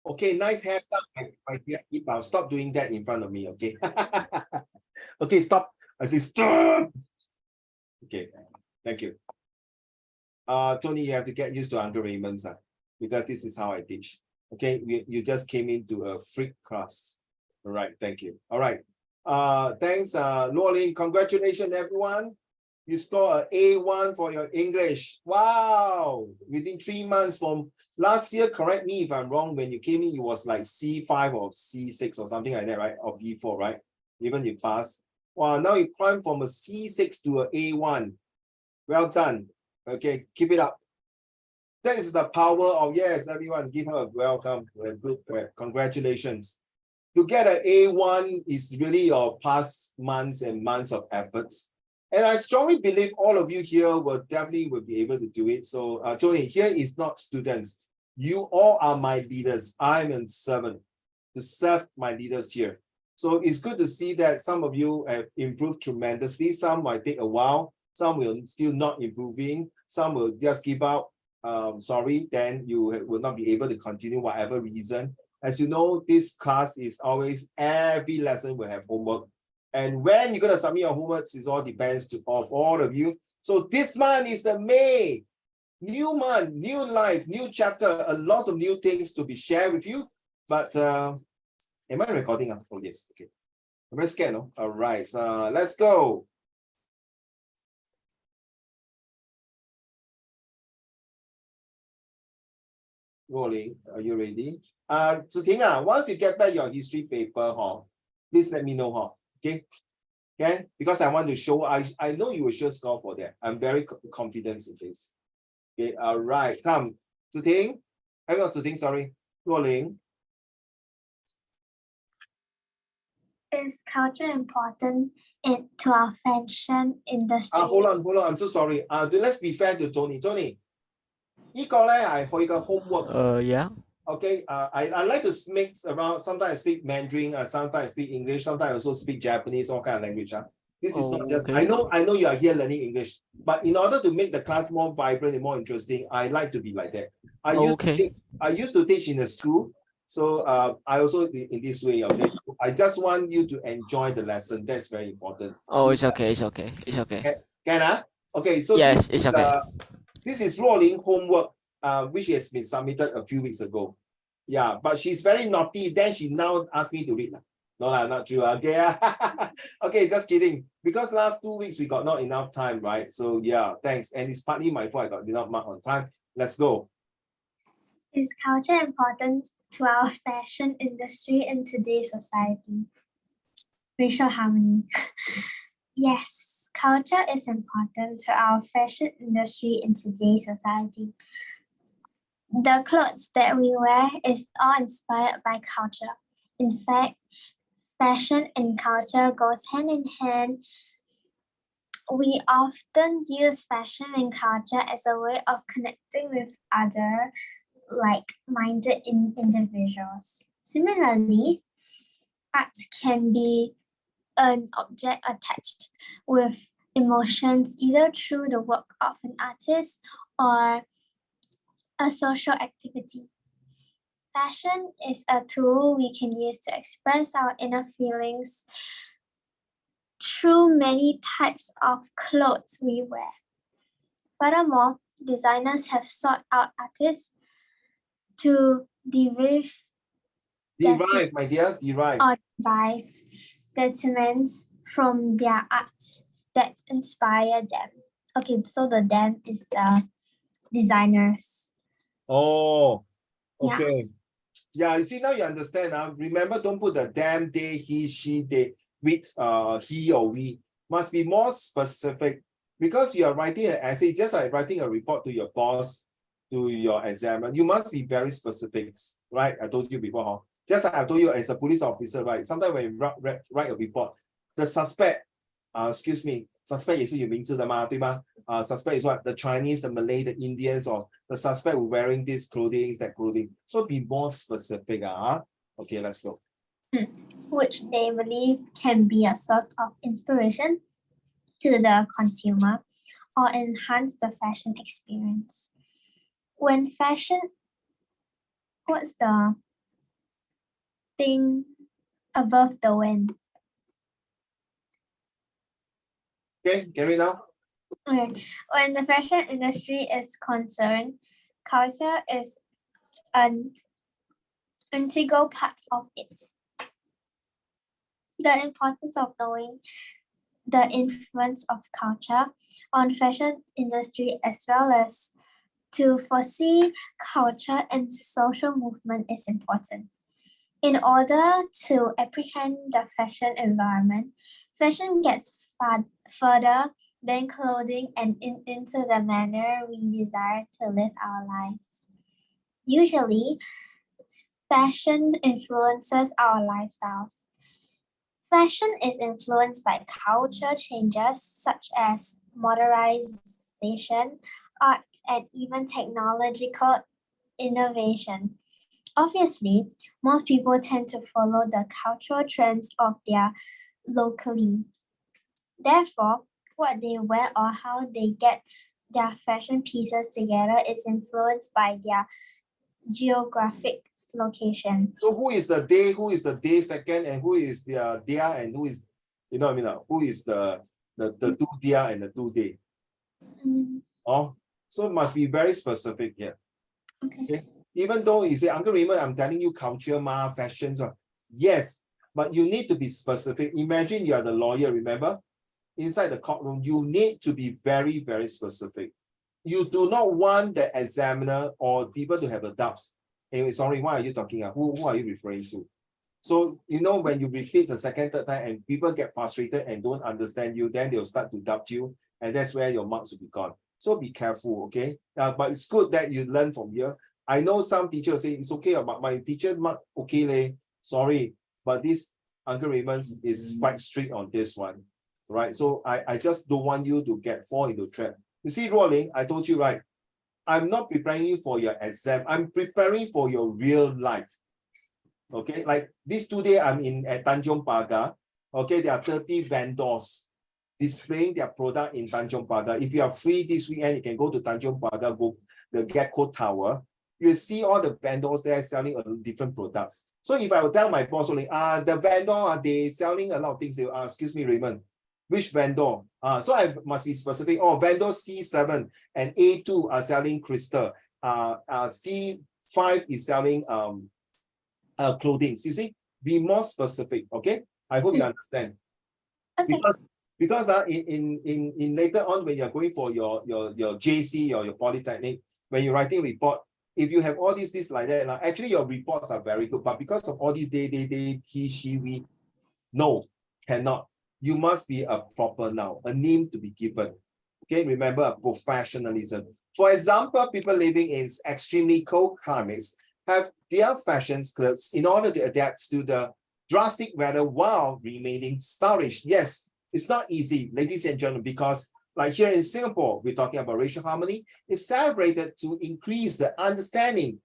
Okay, nice hairstyle, my dear Iqbal. Stop doing that in front of me, okay? Okay, stop. I say stop. Okay, thank you. Tony, you have to get used to Uncle Raymond's, because this is how I teach. Okay, you just came into a freak class. All right, thank you. All right. Thanks, Luolin. Congratulations, everyone. You score an A1 for your English. Wow! Within 3 months from last year, correct me if I'm wrong, when you came in, it was like C5 or C6 or something like that, right? Or B4, right? Even you passed. Wow, now you climb from a C6 to an A1. Well done. Okay, keep it up. That is the power of, yes, everyone, give her a welcome, a good, congratulations. To get an A1 is really your past months and months of efforts. And I strongly believe all of you here will definitely be able to do it. So, Tony, here is not students. You all are my leaders. I'm a servant to serve my leaders here. So it's good to see that some of you have improved tremendously. Some might take a while. Some will still not improving. Some will just give up. Sorry, then you will not be able to continue whatever reason. As you know, this class is always, every lesson will have homework. And when you're going to submit your homeworks, it all depends of all of you. So this month is the May. New month, new life, new chapter, a lot of new things to be shared with you. But am I recording? Oh, yes. Okay. I'm very scared, no? All right. Let's go. Rolling, are you ready? Ziting, once you get back your history paper, please let me know, okay? Okay, because I want to show, I know you will sure score for that. I'm very confident in this. Okay, all right, come. Ziting, I'm not Ziting, sorry. Rolling. Is culture important to our fashion industry? Hold on. I'm so sorry. Let's be fair to Tony. Tony, 呢個咧係佢嘅 homework. Yeah. Okay. I like to mix around. Sometimes I speak Mandarin. Sometimes I speak English. Sometimes I also speak Japanese. All kind of language. This is not just. Okay. I know you are here learning English, but in order to make the class more vibrant and more interesting, I like to be like that. I used to teach in a school. So I also in this way, okay. I just want you to enjoy the lesson. That's very important. Oh, it's okay. It's okay. It's okay. Can Okay. So yes, it's okay. This is Rolling homework, which has been submitted a few weeks ago. Yeah, but she's very naughty. Then she now asked me to read. No, not true. Okay. Okay, just kidding. Because last 2 weeks we got not enough time, right? So yeah, thanks. And it's partly my fault. I did not mark on time. Let's go. Is culture important to our fashion industry in today's society? Racial harmony. Yes, culture is important to our fashion industry in today's society. The clothes that we wear is all inspired by culture. In fact, fashion and culture goes hand in hand. We often use fashion and culture as a way of connecting with other like-minded individuals. Similarly, art can be an object attached with emotions either through the work of an artist or a social activity. Fashion is a tool we can use to express our inner feelings through many types of clothes we wear. Furthermore, designers have sought out artists to derive, my dear, derive. Or derive sentiments from their art that inspire them. Okay, so the them is the designers. Oh, okay. Yeah, you see, now you understand. Remember, don't put the them, they, he, she, they, with he or we. Must be more specific, because you are writing an essay, just like writing a report to your boss, to your examiner. You must be very specific, right? I told you before. Just like I told you as a police officer, right? Sometimes when you write a report, the suspect, suspect 也是有名字的嘛，对吗？ suspect is what? The Chinese, the Malay, the Indians, or the suspect wearing this clothing, that clothing. So be more specific. Okay, let's go. Which they believe can be a source of inspiration to the consumer or enhance the fashion experience. When fashion, what's the thing above the wind. Okay, carry now. Okay. When the fashion industry is concerned, culture is an integral part of it. The importance of knowing the influence of culture on fashion industry as well as to foresee culture and social movement is important. In order to apprehend the fashion environment, fashion gets further than clothing and into the manner we desire to live our lives. Usually, fashion influences our lifestyles. Fashion is influenced by culture changes such as modernization, art, and even technological innovation. Obviously, most people tend to follow the cultural trends of their locally. Therefore, what they wear or how they get their fashion pieces together is influenced by their geographic location. So who is the day second, and who is the dia, and who is, you know what I mean? Who is the two dia and the two day? Mm, Oh, so it must be very specific here. okay. Even though you say, Uncle Raymond, I'm telling you culture, fashions. Yes, but you need to be specific. Imagine you are the lawyer, remember? Inside the courtroom, you need to be very, very specific. You do not want the examiner or people to have the doubts. Hey, sorry, what are you talking about? Who are you referring to? So, you know, when you repeat the second, third time and people get frustrated and don't understand you, then they'll start to doubt you. And that's where your marks will be gone. So be careful, okay? But it's good that you learn from here. I know some teachers say, it's okay, but my teacher mark, okay, leh, sorry. But this Uncle Raymond is quite strict on this one, right? So I just don't want you to fall into trap. You see, Ruoling, I told you, right? I'm not preparing you for your exam. I'm preparing for your real life. Okay, like this today I'm at Tanjong Pagar. Okay, there are 30 vendors displaying their product in Tanjong Pagar. If you are free this weekend, you can go to Tanjong Pagar, go the Gecko Tower. You see all the vendors there selling different products. So if I will tell my boss only, the vendor, they selling a lot of things, they will excuse me, Raymond, which vendor? So I must be specific. Oh, vendor C7 and A2 are selling crystal. C5 is selling clothing. You see, be more specific. Okay, I hope you understand. Okay. Because in later on when you're going for your JC or your polytechnic, when you're writing report, if you have all these like that, actually your reports are very good, but because of all these he, she, we, no, cannot. You must be a proper noun, a name to be given. Okay, remember professionalism. For example, people living in extremely cold climates have their fashion clothes in order to adapt to the drastic weather while remaining stylish. Yes, it's not easy, ladies and gentlemen, because like here in Singapore, we're talking about racial harmony. It's celebrated to increase the understanding,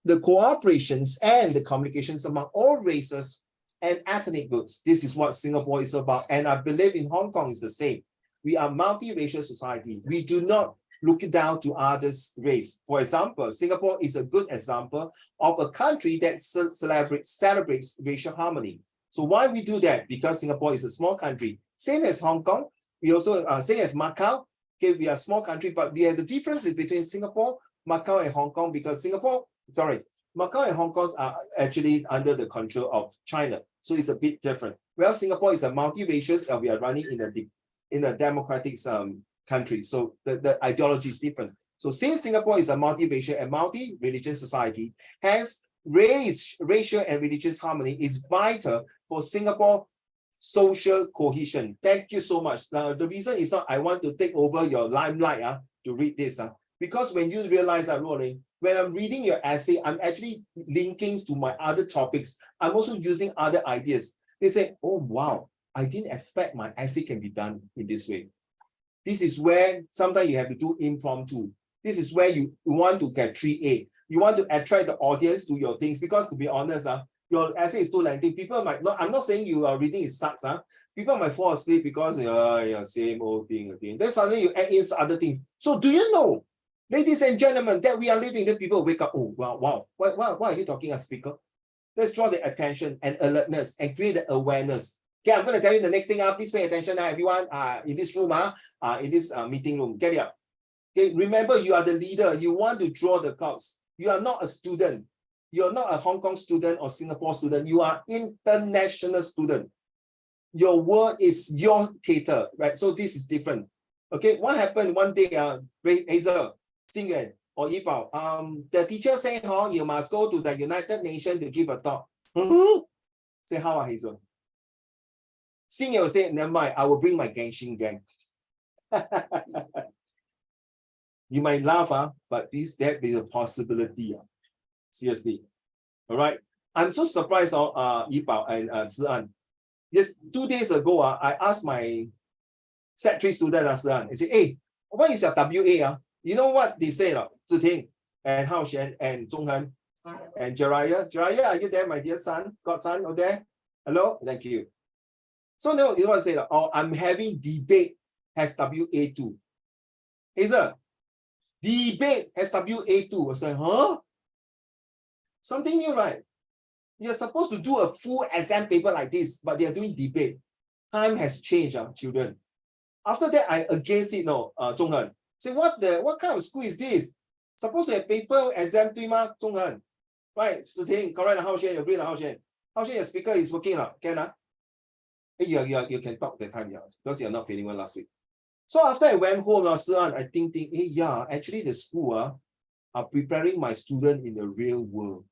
the cooperations and the communications among all races and ethnic groups. This is what Singapore is about. And I believe in Hong Kong is the same. We are multiracial society. We do not look down to others' race. For example, Singapore is a good example of a country that celebrates racial harmony. So why we do that? Because Singapore is a small country. Same as Hong Kong. We also, same as Macau. Okay, we are a small country, but we have the differences between Singapore, Macau, and Hong Kong because Macau and Hong Kong are actually under the control of China. So it's a bit different. Well, Singapore is a multiracial and we are running in a democratic country. So the ideology is different. So since Singapore is a multiracial and multi-religious society, hence racial and religious harmony is vital for Singapore social cohesion. Thank you so much. The reason is not I want to take over your limelight to read this. Because when you realize that, Rolling, when I'm reading your essay, I'm actually linking to my other topics. I'm also using other ideas. They say, oh, wow, I didn't expect my essay can be done in this way. This is where sometimes you have to do impromptu. This is where you want to get 3A. You want to attract the audience to your things because, to be honest, your essay is too lengthy. People might not, I'm not saying you are reading it sucks. People might fall asleep because, same old thing again. Then suddenly you add in other things. So do you know, ladies and gentlemen, that we are living, then people wake up, oh, wow, what are you talking, a speaker? Let's draw the attention and alertness and create the awareness. Okay, I'm going to tell you the next thing. Please pay attention, everyone. In this room, in this meeting room. Get it up. Okay, remember, you are the leader. You want to draw the crowds. You are not a student. You are not a Hong Kong student or Singapore student. You are international student. Your world is your theater, right? So this is different. Okay, what happened one day? Hazel, Xingyuan, or Yipao, the teacher said, you must go to the United Nations to give a talk. Say, how, Hazel? Xingyuan said, never mind, I will bring my Genshin gang. You might laugh, but that is a possibility. Seriously. All right. I'm so surprised on Yipao and Sian. Yes, 2 days ago, I asked my Sec3 student, Sian, I said, hey, what is your WA? You know what they say, Ziting and Hao Xian and Zhonghan and Jeriah. Jeriah, are you there, my dear son? Godson, over there? Hello? Thank you. So no, you know what I say? Oh, I'm having debate has WA2. Hazel, debate has WA2. I said, huh? Something new, right? You're supposed to do a full exam paper like this, but they are doing debate. Time has changed, children. After that, I against it, Zhonghan. Say, what kind of school is this? Supposed to have paper exam, 对吗, Zhonghan? Right, Ziting, correct, Hao Xian, you agree, Hao Xian? Hao Xian, your speaker is working, can? You can talk that time, because you're not feeling well last week. So after I went home, I think, hey, actually the school are preparing my student in the real world.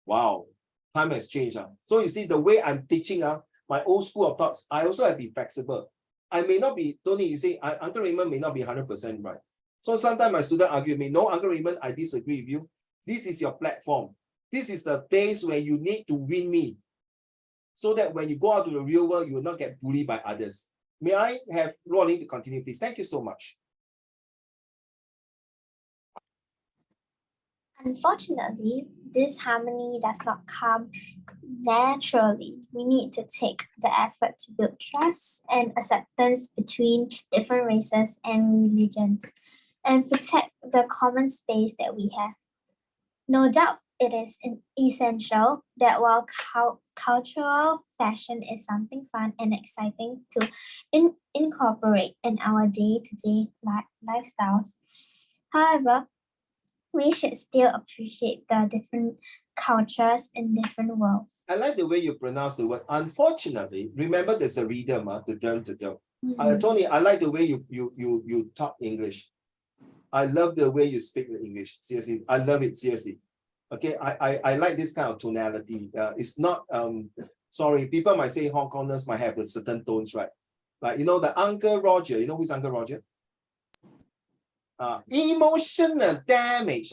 Wow, time has changed. So you see, the way I'm teaching, my old school of thoughts, I also have to be flexible. I may not be, Tony, you say, Uncle Raymond may not be 100% right. So sometimes my student argue with me, no, Uncle Raymond, I disagree with you. This is your platform. This is the place where you need to win me, so that when you go out to the real world, you will not get bullied by others. May I have Rolling to continue, please? Thank you so much. Unfortunately, this harmony does not come naturally. We need to take the effort to build trust and acceptance between different races and religions and protect the common space that we have. No doubt, it is essential that while cultural fashion is something fun and exciting to incorporate in our day-to-day lifestyles, however, we should still appreciate the different cultures in different worlds. I like the way you pronounce the word. Unfortunately, remember there's a rhythm, the dum. Tony, I like the way you talk English. I love the way you speak the English. Seriously, I love it. Seriously. Okay, I like this kind of tonality. It's not sorry, people might say Hong Kongers might have a certain tones, right? Like the Uncle Roger, you know who's Uncle Roger? Emotional damage.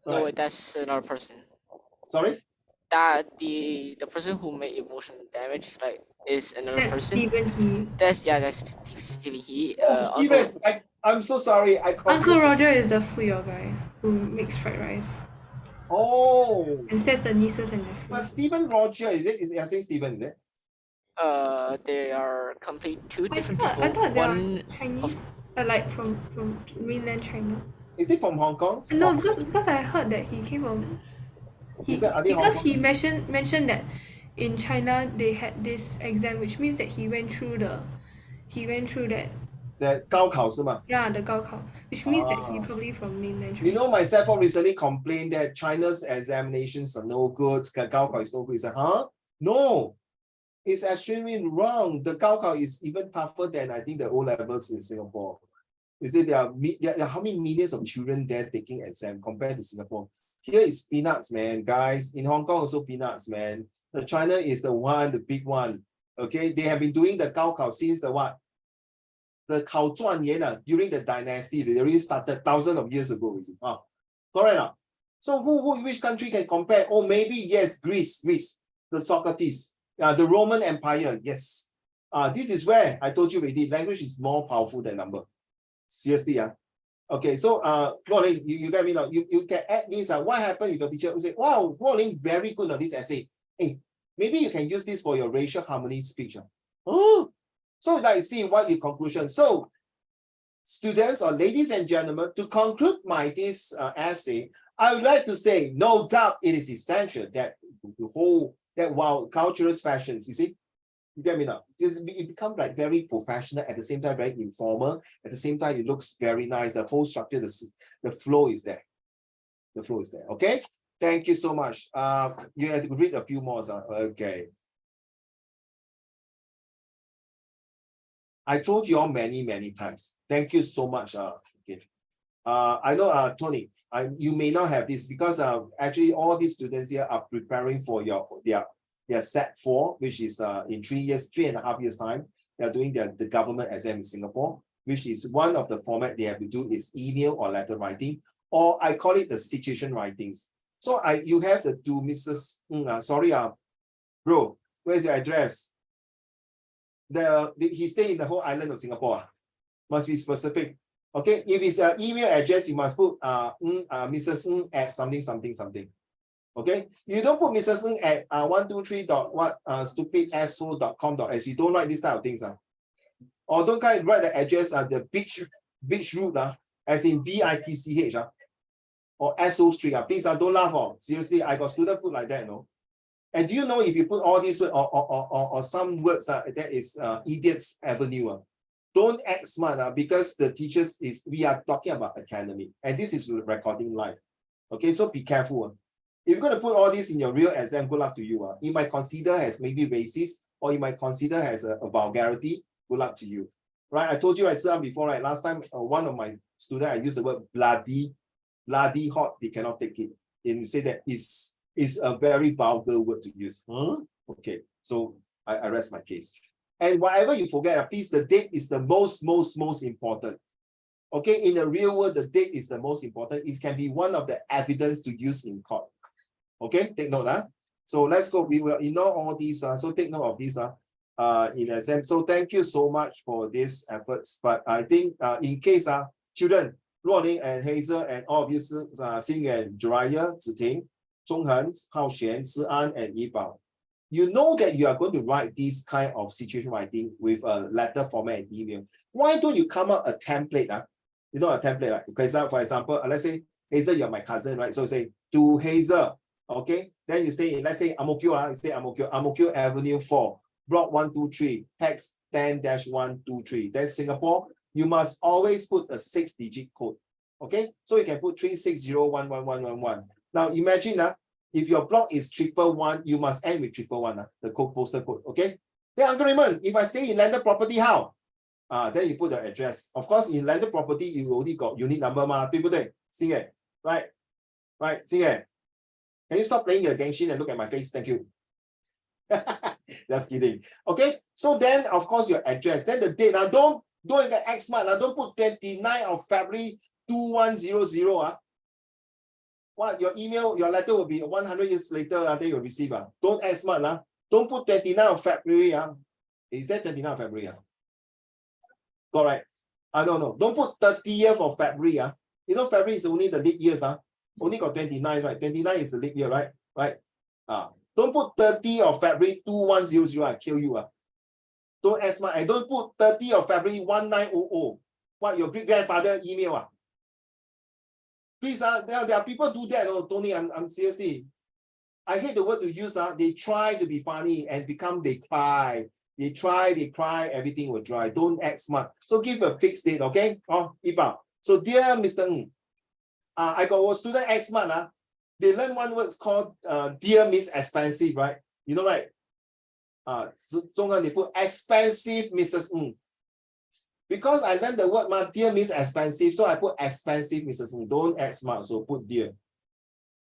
No, Right. that's another person. Sorry? That the person who made emotional damage is another That's person. Stephen He. That's Stephen He. Serious. I'm so sorry. Uncle Roger is the Fuyo guy who makes fried rice Oh, and says the nieces and but nephews. Stephen Roger, you're saying Stephen, is it? They are complete two different I people. thought they are One Chinese, like from mainland China. Is it from Hong Kong? No, because I heard that he came from. Are they Hong Because he Kongers? mentioned that in China they had this exam, which means that he went through that. The 高考是吗? Yeah, the 高考, which means that he probably from mainland China. You know, myself recently complained that China's examinations are no good. 高考 is no good. He said, huh? No, it's extremely wrong. The 高考 is even tougher than I think the O levels in Singapore. You see, there are how many millions of children there taking exam compared to Singapore? Here is peanuts, man, guys. In Hong Kong also peanuts, man. The China is the big one. Okay, they have been doing the 高考 since the what? The 考状元 during the dynasty. They already started thousands of years ago. Correct. So which country can compare? Oh, maybe yes, Greece, the Socrates, the Roman Empire. Yes. This is where I told you already. Language is more powerful than number. Seriously, Okay, so Rolling, you get me now. You can add this. What happened if your teacher will say, wow, Rolling, very good on this essay. Hey, maybe you can use this for your racial harmony speech. Oh, so let's see what your conclusion. So, students or ladies and gentlemen, to conclude this essay, I would like to say, no doubt it is essential that to hold that wow, cultural fashions, you see? You get me now? It becomes like very professional, at the same time very informal, at the same time it looks very nice. The whole structure, the flow is there. The flow is there. Okay. Thank you so much. You have to read a few more. Okay. I told you all many times. Thank you so much. Okay. I know, Tony, you may not have this because actually all these students here are preparing for their set 4, which is in 3.5 years time. They are doing the government exam in Singapore, which is one of the format they have to do is email or letter writing, or I call it the situation writings. So you have the two Mrs. Sorry, bro, where's your address? He stay in the whole island of Singapore. Must be specific. Okay, if it's an email address, you must put Mrs. Ng at something. Okay, you don't put Mrs. Ng at 123.stupidasshole.com.sg. Don't write this type of things. Or don't kind of write the address the beach route as in BITCH or SO Street. Please don't laugh. Seriously, I got students put like that, no. And do you know if you put all these words or some words that is Idiot's Avenue? Don't act smart because the teachers we are talking about academic and this is recording live. Okay, so be careful. If you're going to put all this in your real exam, good luck to you. You might consider as maybe racist, or you might consider as a vulgarity. Good luck to you. Right? I told you before, right? Last time, one of my students, I used the word bloody hot. They cannot take it. And say that it's a very vulgar word to use. Okay, so I rest my case. And whatever you forget, please, the date is the most important. Okay, in the real world, the date is the most important. It can be one of the evidence to use in court. Okay, take note. So let's go. We will ignore all these. So take note of these in exam. So thank you so much for these efforts. But I think in case children, Ruoling and Hazel and all of you, Xing and Jiraiya, Ziting, Zhonghen, Haoxian, Sian, and Yibao, you know that you are going to write this kind of situation writing with a letter format and email. Why don't you come up a template? You know a template, right? Because for example, let's say Hazel, you're my cousin, right? So say to Hazel, okay? Then you stay in, let's say Amokyo, you say Amokyo Avenue 4, block 123, hex 10-123. Then Singapore, you must always put a 6-digit code. Okay, so you can put 360111111. Now imagine if your block is 111, you must end with 111, the code postal code. Okay. Then Uncle Raymond, if I stay in landed property, how? Then you put the address. Of course, in landed property, you only got unit number, people there. Sing it. Right. Sing it. Can you stop playing your Genshin and look at my face? Thank you. Just kidding. Okay. So then, of course, your address. Then the date. Now, don't get X smart. Don't put 29 of February 2100. What your email, your letter will be 100 years later. Then you'll receive. Don't act smart. Don't put 29 of February. Is that 29 of February? Correct. No. Don't put 30th of February. You know, February is only the leap years. Only got 29, right? 29 is the leap year, right? Right. Don't put 30 of February 2100. I kill you. Don't ask my. I don't put 30 of February 1900. What your great grandfather email? Please, there are people do that. Oh, Tony, I'm seriously. I hate the word to use. They try to be funny and they cry. They cry, everything will dry. Don't act smart. So give a fixed date, okay? Iba. So dear Mr. Ng, I got a student act smart. They learn one word called dear Miss Expensive, right? You know, right? They put expensive Mrs. Ng. Because I learned the word dear Miss Expensive, so I put expensive Mrs. Ng. Don't act smart, so put dear.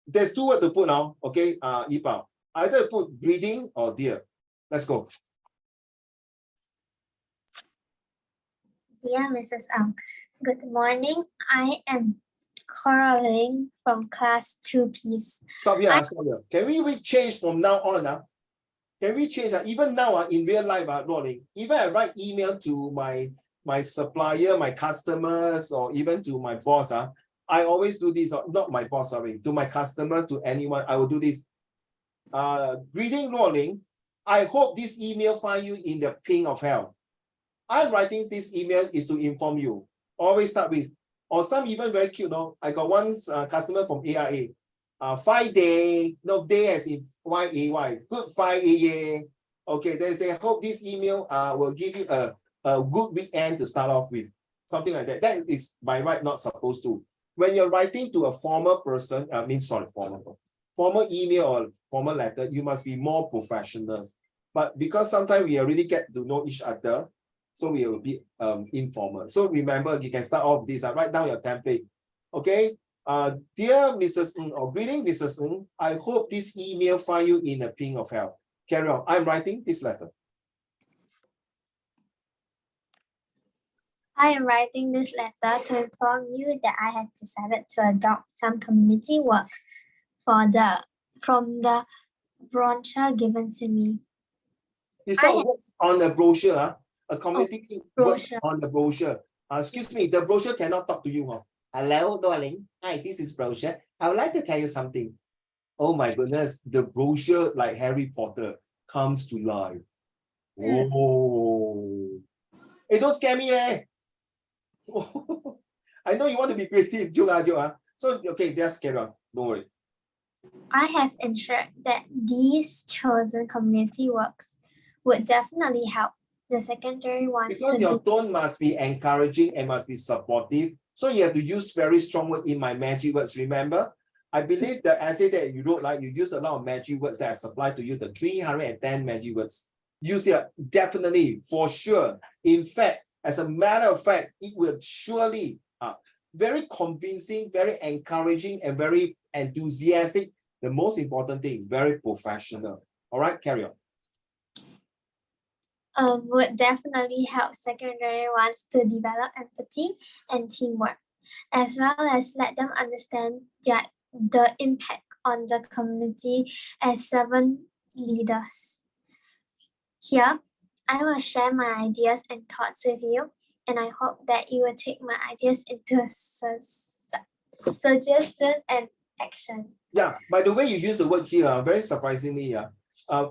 There's two words to put now, okay? Ipa. Either put breeding or dear. Let's go. Dear Mrs. Ang, good morning. I am Coraline from class 2, please. Stop here. Can we change from now on? Can we change? Even now, in real life, Rolling, even I write email to my supplier, my customers, or even to my boss, I always do this, not my boss, sorry, to my customer, to anyone, I will do this. Greeting, Rolling, I hope this email find you in the ping of hell. I'm writing this email is to inform you. Always start with, or some even very cute, no? I got one customer from AIA. Friday, no, day as in Y-A-Y, good Friday. Okay, they say, hope this email will give you a good weekend to start off with. Something like that. That is by right not supposed to. When you're writing to a formal person, formal email or formal letter, you must be more professional. But because sometimes we already get to know each other, so we will be informal. So remember, you can start off this. Write down your template. Okay. Dear Mrs. Ng, or greeting Mrs. Ng, I hope this email find you in a ping of health. Carry on. I'm writing this letter. I am writing this letter to inform you that I have decided to adopt some community work from the brochure given to me. It's not works on the brochure. A community works brochure. on the brochure. Excuse me, the brochure cannot talk to you. Hello, darling. Hi, this is brochure. I would like to tell you something. Oh my goodness, the brochure like Harry Potter comes to life. Oh, hey, don't scare me, eh? I know you want to be creative, Joke. So okay, just carry on. Don't worry. I have ensured that these chosen community works would definitely help the secondary ones. Because your tone must be encouraging and must be supportive. So you have to use very strong words in my magic words. Remember, I believe the essay that you wrote, like you use a lot of magic words that I supplied to you, the 310 magic words. Use here, definitely, for sure. In fact, as a matter of fact, it will surely very convincing, very encouraging, and very enthusiastic. The most important thing, very professional. All right, carry on. Would definitely help secondary ones to develop empathy and teamwork, as well as let them understand the impact on the community as servant leaders. Here, I will share my ideas and thoughts with you, and I hope that you will take my ideas into suggestion and action. Yeah, by the way, you use the word here, very surprisingly,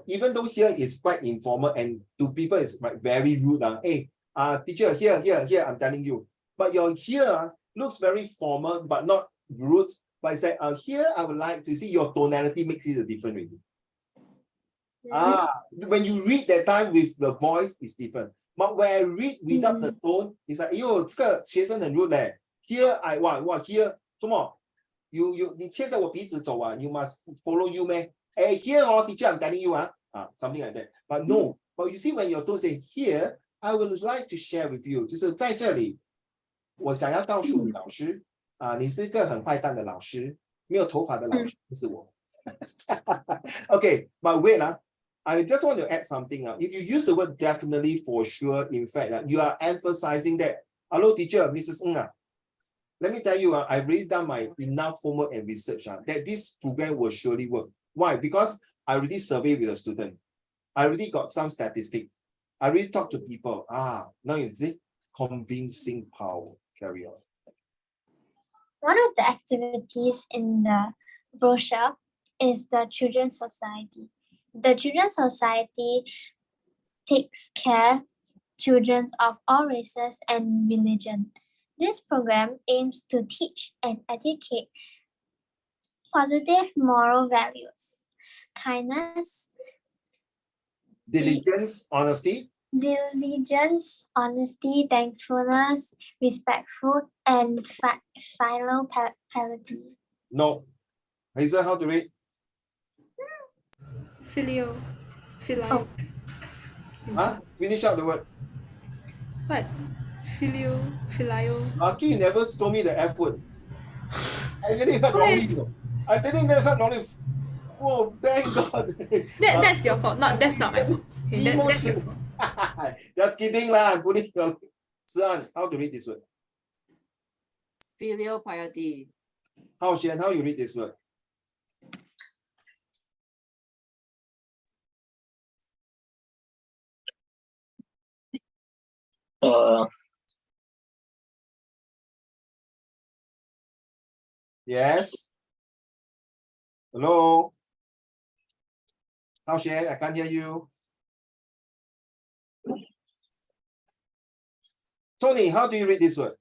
even though here is quite informal and to people it's like very rude. Hey, teacher, here, I'm telling you. But your here looks very formal, but not rude. But I say, here I would like to see your tonality makes it a different reading. When you read that time with the voice is different. But when I read without the tone, it's like, yo, 这个学生很 rude 嘞。Here I here 什么？你牵着我鼻子走啊 you must follow you, man. Hey, here, teacher, I'm telling you, something like that. But no, but you see, when your tone say here, I would like to share with you. 就是在这里，我想要告诉你，老师，你是一个很坏蛋的老师，没有头发的老师，不是我。Okay, but wait, I just want to add something. If you use the word definitely, for sure, in fact, you are emphasizing that. Hello, teacher, Mrs. Ng. Let me tell you, I've really done my enough homework and research that this program will surely work. Why? Because I already surveyed with a student. I already got some statistics. I already talked to people. Now you see, convincing power. Carry on. One of the activities in the brochure is the Children's Society. The Children's Society takes care of children of all races and religion. This program aims to teach and educate positive moral values, kindness, Diligence, honesty, thankfulness, respectful, and filial piety. No. Hazel, how to read? Filial. Finish out the word. What? Filial. Lucky you never told me the F word. I really heard wrongly. I didn't heard wrongly. Whoa, thank God. That's your fault. That's not my fault. Okay, that's your fault. Just kidding lah. Sian, how to read this word? Filial piety. How you read this word? Yes. Hello. How I can't hear you. Tony, how do you read this word?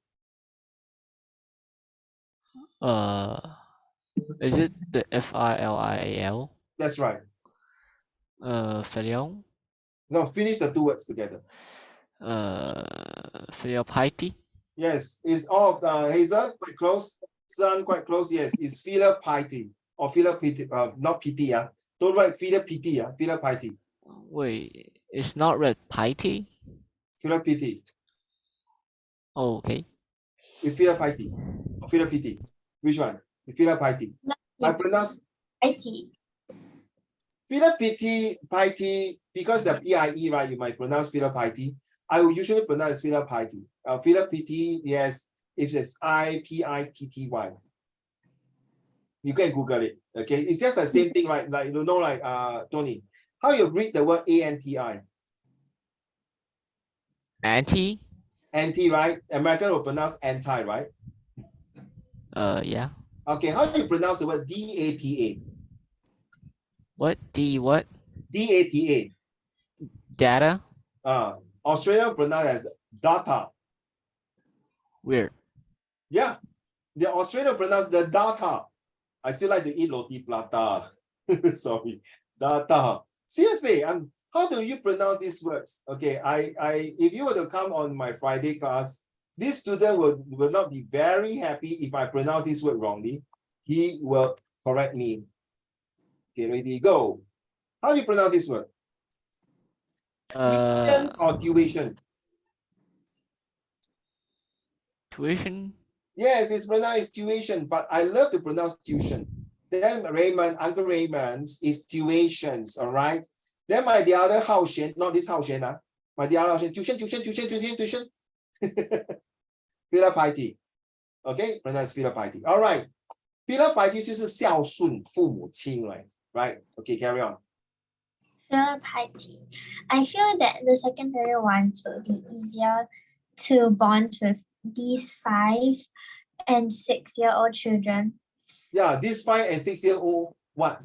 Is it the Filial? That's right. Filial? No, finish the two words together. Filial piety? Yes, it's all of the Hazel quite close. Sun quite close. Yes, it's filial piety or filial piety. Not pity. Don't write filial pity. Filial piety. Wait, it's not read piety? Filial pity. Oh, okay. With filial piety or filial pity. Which one? With filial piety. I pronounce IT. filial piety because the PIE, right? You might pronounce filial piety. I will usually pronounce filial piety. Filial pity, yes, if it's IPITTY. You can Google it. Okay, it's just the same thing, right? Like like Tony, how you read the word ANTI? Anti? Anti, right? American will pronounce anti, right? Yeah. Okay, how do you pronounce the word DATA? What? What? DATA. Data? Australian pronounce as data. Weird. Yeah, the Australian pronounce the data. I still like to eat roti plata. Sorry, data. Seriously, how do you pronounce these words? Okay, if you were to come on my Friday class, this student will not be very happy if I pronounce this word wrongly. He will correct me. Okay, ready, go. How do you pronounce this word? Tuition or tuition? Tuition? Yes, it's pronounced tuition, but I love to pronounce tuition. Then Raymond, Uncle Raymond's is tuitions, all right? Then the other Hao Xuan, not this Hao Xuan, my the other Hao Xuan, tuition. Filial piety. Okay, pronounce filial piety. All right. Filial piety 就是孝顺父母亲 right? Okay, carry on. Filial piety. I feel that the secondary ones will be easier to bond with these 5 and 6-year-old children. Yeah, this 5 and 6-year-old what?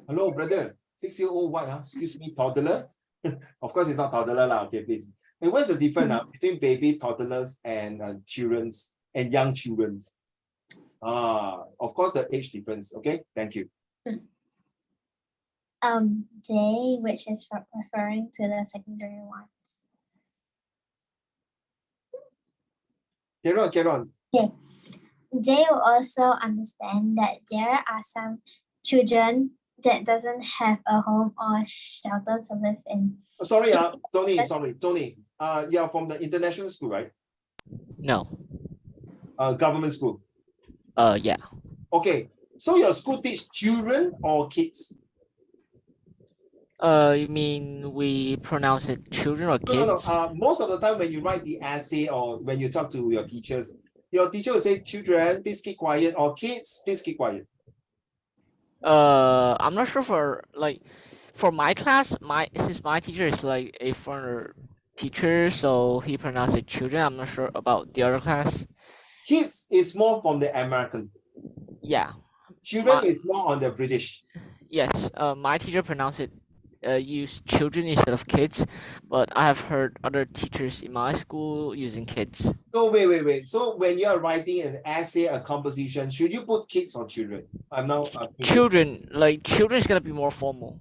Hello, brother. 6-year-old what? Excuse me, toddler? Of course, it's not toddler lah. Okay, please. And what's the difference between baby, toddlers, and children's and young children's? Of course, the age difference. Okay, thank you. They, which is referring to the secondary ones. Carry on. They will also understand that there are some children that doesn't have a home or shelter to live in. Sorry, Tony. You're from the international school, right? No. Government school. Yeah. Okay. So your school teach children or kids? You mean we pronounce it children or kids? No. Most of the time when you write the essay or when you talk to your teachers, your teacher will say, children, please keep quiet, or kids, please keep quiet. I'm not sure for my class, since my teacher is like a foreigner teacher, so he pronounced it children. I'm not sure about the other class. Kids is more from the American. Yeah. Children is more on the British. Yes. My teacher pronounced it use children instead of kids, but I have heard other teachers in my school using kids. So wait. So when you are writing an essay, a composition, should you put kids or children? I'm now children. Like children is gonna be more formal.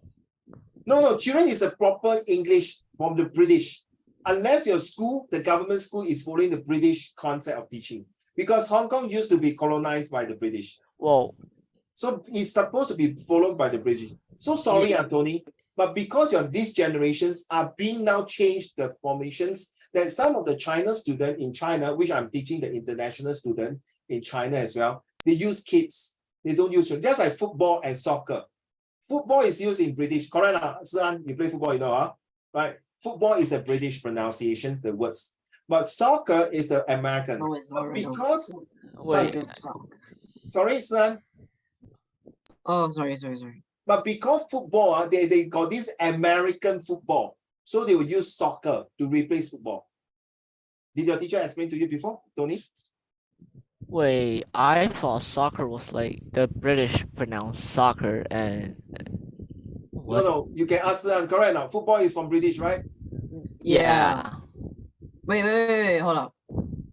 No. Children is a proper English from the British. Unless your school, the government school, is following the British concept of teaching, because Hong Kong used to be colonized by the British. Well, so it's supposed to be followed by the British. So sorry, Tony. But because these generations are being now changed the formations, that some of the China student in China, which I'm teaching the international student in China as well, they use kids. They don't use just like football and soccer. Football is used in British. Correct, you play football, you know, right? Football is a British pronunciation, the words. But soccer is the American. Because sorry, son. Oh, sorry. But because football, they got this American football. So they will use soccer to replace football. Did your teacher explain to you before, Tony? Wait, I thought soccer was like the British pronounce soccer and... No, you can ask them, correct now. Football is from British, right? Yeah. Wait, hold up.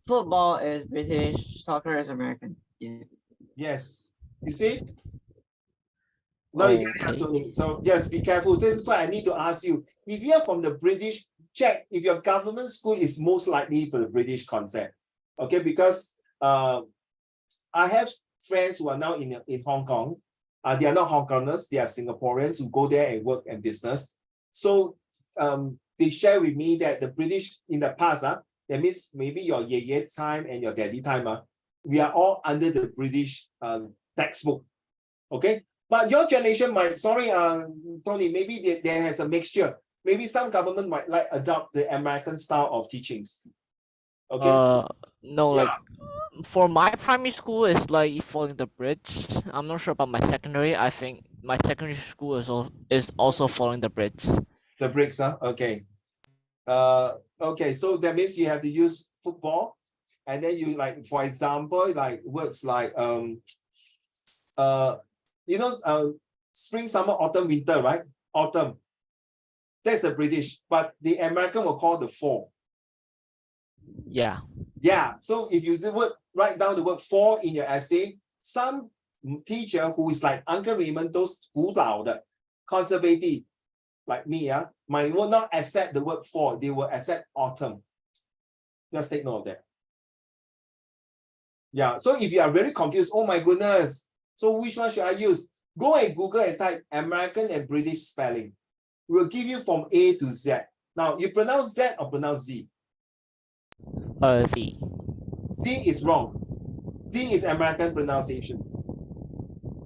Football is British, soccer is American. Yeah. Yes. You see? Now you get it, Okay. Tony. So yes, be careful. This is why I need to ask you. If you are from the British, check if your government school is most likely for the British concept. Okay, because I have friends who are now in Hong Kong. They are not Hong Kongers, they are Singaporeans who go there and work and business. So they share with me that the British in the past, that means maybe your ye time and your daddy time, we are all under the British textbook. Okay. But your generation might, sorry, Tony, maybe there has a mixture. Maybe some government might like adopt the American style of teachings. Okay. No, Yeah. like for my primary school is like following the Brits. I'm not sure about my secondary. I think my secondary school is also following the Brits. The bricks, okay. Okay, so that means you have to use football, and then you like, for example, like words like spring, summer, autumn, winter, right? Autumn. That's the British, but the American will call the fall. Yeah. Yeah. So if you write down the word fall in your essay, some teacher who is like Uncle Raymond, those 古老的 conservative, like me, might will not accept the word fall. They will accept autumn. Just take note of that. Yeah. So if you are very confused, oh my goodness. So which one should I use? Go and Google and type American and British spelling. It will give you from A to Z. Now you pronounce Z or pronounce Z? Z. Z is wrong. Z is American pronunciation.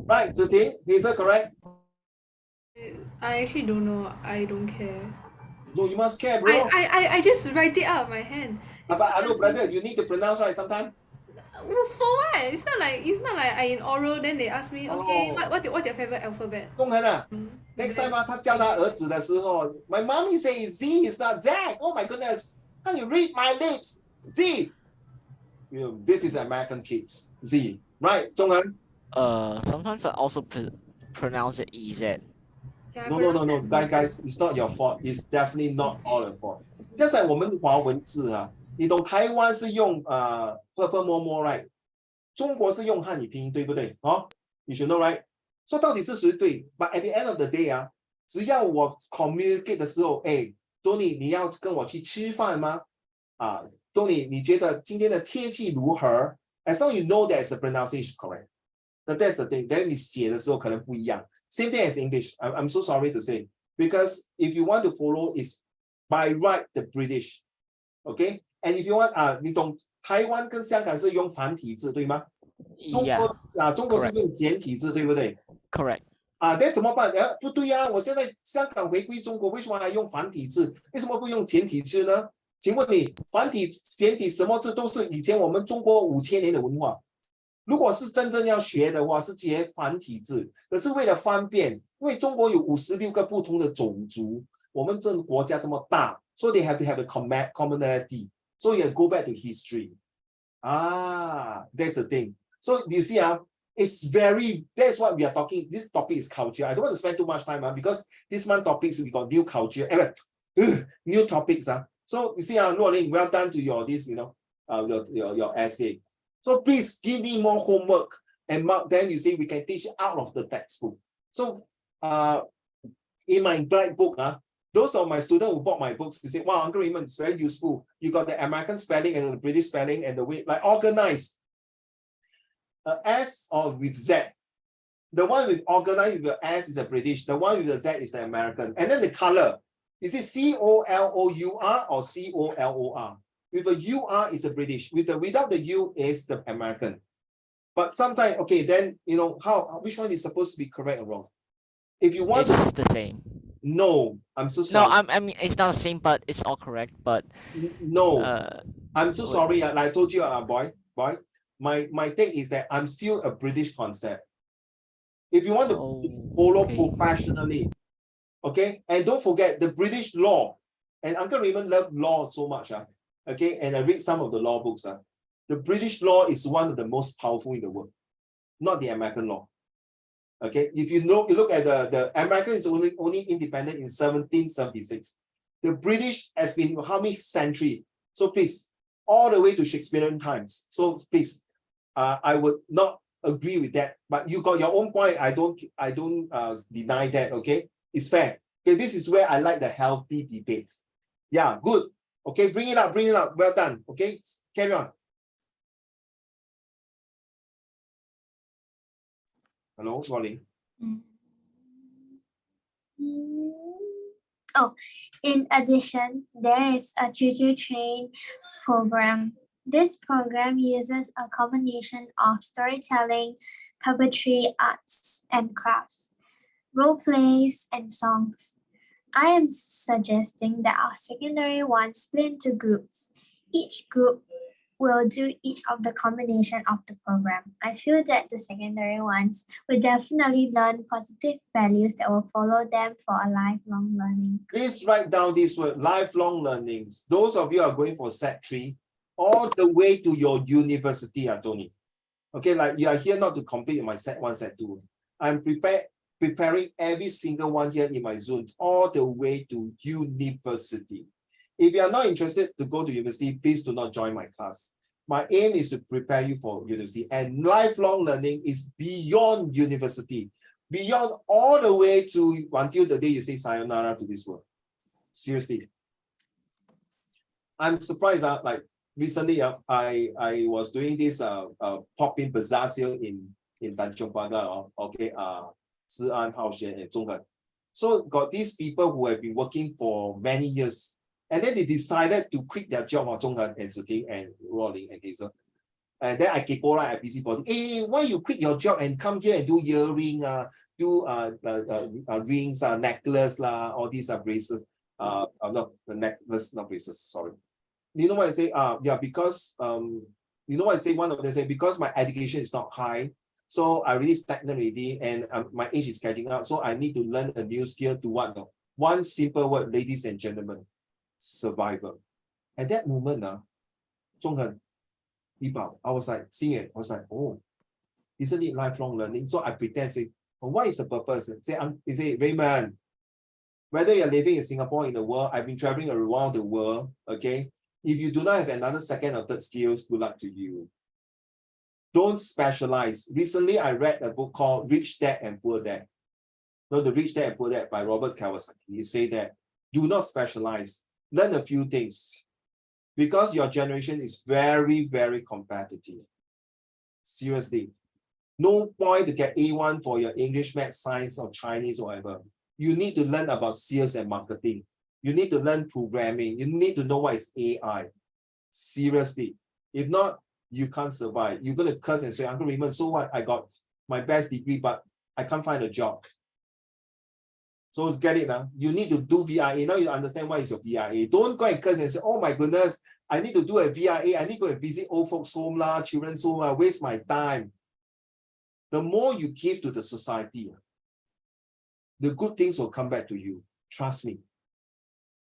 Right, Ziting, is that correct? I actually don't know. I don't care. No, you must care, bro. I just write it out of my hand. But I know, brother, you need to pronounce right sometime. Well, for what? It's not like I in oral then they ask me, okay, Oh. what's your favorite alphabet? 中恒啊 Mm. Next time 他教他儿子的时候 my mommy says Z is not Z. Oh my goodness. Can you read my lips? Z. This is American kids. Z. Right, 中恒? Sometimes I also pronounce it EZ. Yeah, No. Guys, it's not your fault. It's definitely not all your fault. Just like 我们华文字你懂台湾是用purple more right? 中国是用汉语拼音，对不对？You should know right? 说到底是谁对 ？But at the end of the day 只要我 communicate 的时候，Tony 你要跟我去吃饭吗？Tony 你觉得今天的天气如何 ？As long as you know that the pronunciation is correct. That's the thing. Then 你写的时候可能不一样。Same thing as English. I'm so sorry to say, because if you want to follow, is by right the British, okay? And if you want 你懂台湾跟香港是用繁体字对吗？中国是用简体字对不对 ？Correct. 那怎么办？不对我现在香港回归中国，为什么还用繁体字？为什么不用简体字呢？请问你繁体、简体什么字都是以前我们中国5000年的文化。如果是真正要学的话，是学繁体字，可是为了方便，因为中国有56个不同的种族，我们这个国家这么大，so they have to have a commonality. So you go back to history. That's the thing. So you see, that's what we are talking. This topic is culture. I don't want to spend too much time because this month topics we got new culture, new topics. So you see, Luo Ling, well done to your your essay. So please give me more homework, and then you see we can teach out of the textbook. So in my black book, those of my students who bought my books, they say, wow, Uncle Raymond, it's very useful. You got the American spelling and the British spelling and the way, like organized. S or with Z. The one with organized with the S is a British, the one with the Z is the American. And then the color, is it COLOUR or COLOR? With a UR is a British, without the U is the American. But sometimes, okay, then which one is supposed to be correct or wrong? If you want, it's the same. No, I'm so sorry. No, I mean it's not the same, but it's all correct. But no, I'm so sorry. Like I told you, boy, my thing is that I'm still a British concept. If you want to follow professionally, okay, and don't forget the British law. And Uncle Raymond loved law so much, okay, and I read some of the law books. The British law is one of the most powerful in the world, not the American law. Okay, if you look at the American is only independent in 1776. The British has been how many centuries? So please, all the way to Shakespearean times. So please, I would not agree with that, but you got your own point. I don't deny that. Okay, it's fair. Okay, this is where I like the healthy debate. Yeah, good. Okay, bring it up, bring it up. Well done. Okay, carry on. Hello, Rolling. Oh, in addition, there is a tutor train program. This program uses a combination of storytelling, puppetry, arts and crafts, role plays, and songs. I am suggesting that our secondary ones split into groups. Each group will do each of the combination of the program. I feel that the secondary ones will definitely learn positive values that will follow them for a lifelong learning. Please write down this word, lifelong learnings. Those of you are going for Sec3, all the way to your university, Tony. Okay, like you are here not to compete in my Sec1, Sec2. I'm preparing every single one here in my Zoom, all the way to university. If you are not interested to go to university, please do not join my class. My aim is to prepare you for university, and lifelong learning is beyond university, beyond all the way to until the day you say sayonara to this world. Seriously. I'm surprised like recently I was doing this pop-in bazaar sale in Tanjong Pagar, okay, Si'an, Haoxian, and Zhonghen. So got these people who have been working for many years, and then they decided to quit their job on Zhonghen and Ziting and Rolling and Hazel. And then I keep all right, I busybody. Hey, why you quit your job and come here and do earring, do rings, necklace, all these bracelets. Not the necklace, not bracelets, sorry. You know what I say? Yeah, because you know what I say? One of them say, because my education is not high, so I really stagnant already, and my age is catching up. So I need to learn a new skill to what? No? One simple word, ladies and gentlemen, survival. At that moment, Zhonghen, Yibao, I was like, seeing it, I was like, oh, isn't it lifelong learning? So I pretend say, oh, what is the purpose? Say, Raymond, whether you're living in Singapore, in the world, I've been traveling around the world, okay? If you do not have another second or third skills, good luck to you. Don't specialize. Recently, I read a book called Rich Dad and Poor Dad. No, The Rich Dad and Poor Dad by Robert Kiyosaki. He say that do not specialize. Learn a few things, because your generation is very, very competitive. Seriously. No point to get A1 for your English, Math, Science, or Chinese, or whatever. You need to learn about sales and marketing. You need to learn programming. You need to know what is AI. Seriously. If not, you can't survive. You're going to curse and say, Uncle Raymond, so what? I got my best degree, but I can't find a job. So get it now. You need to do VIA. Now you understand what is your VIA. Don't go and curse and say, oh my goodness, I need to do a VIA. I need to go and visit old folks home, children's home, waste my time. The more you give to the society, the good things will come back to you. Trust me.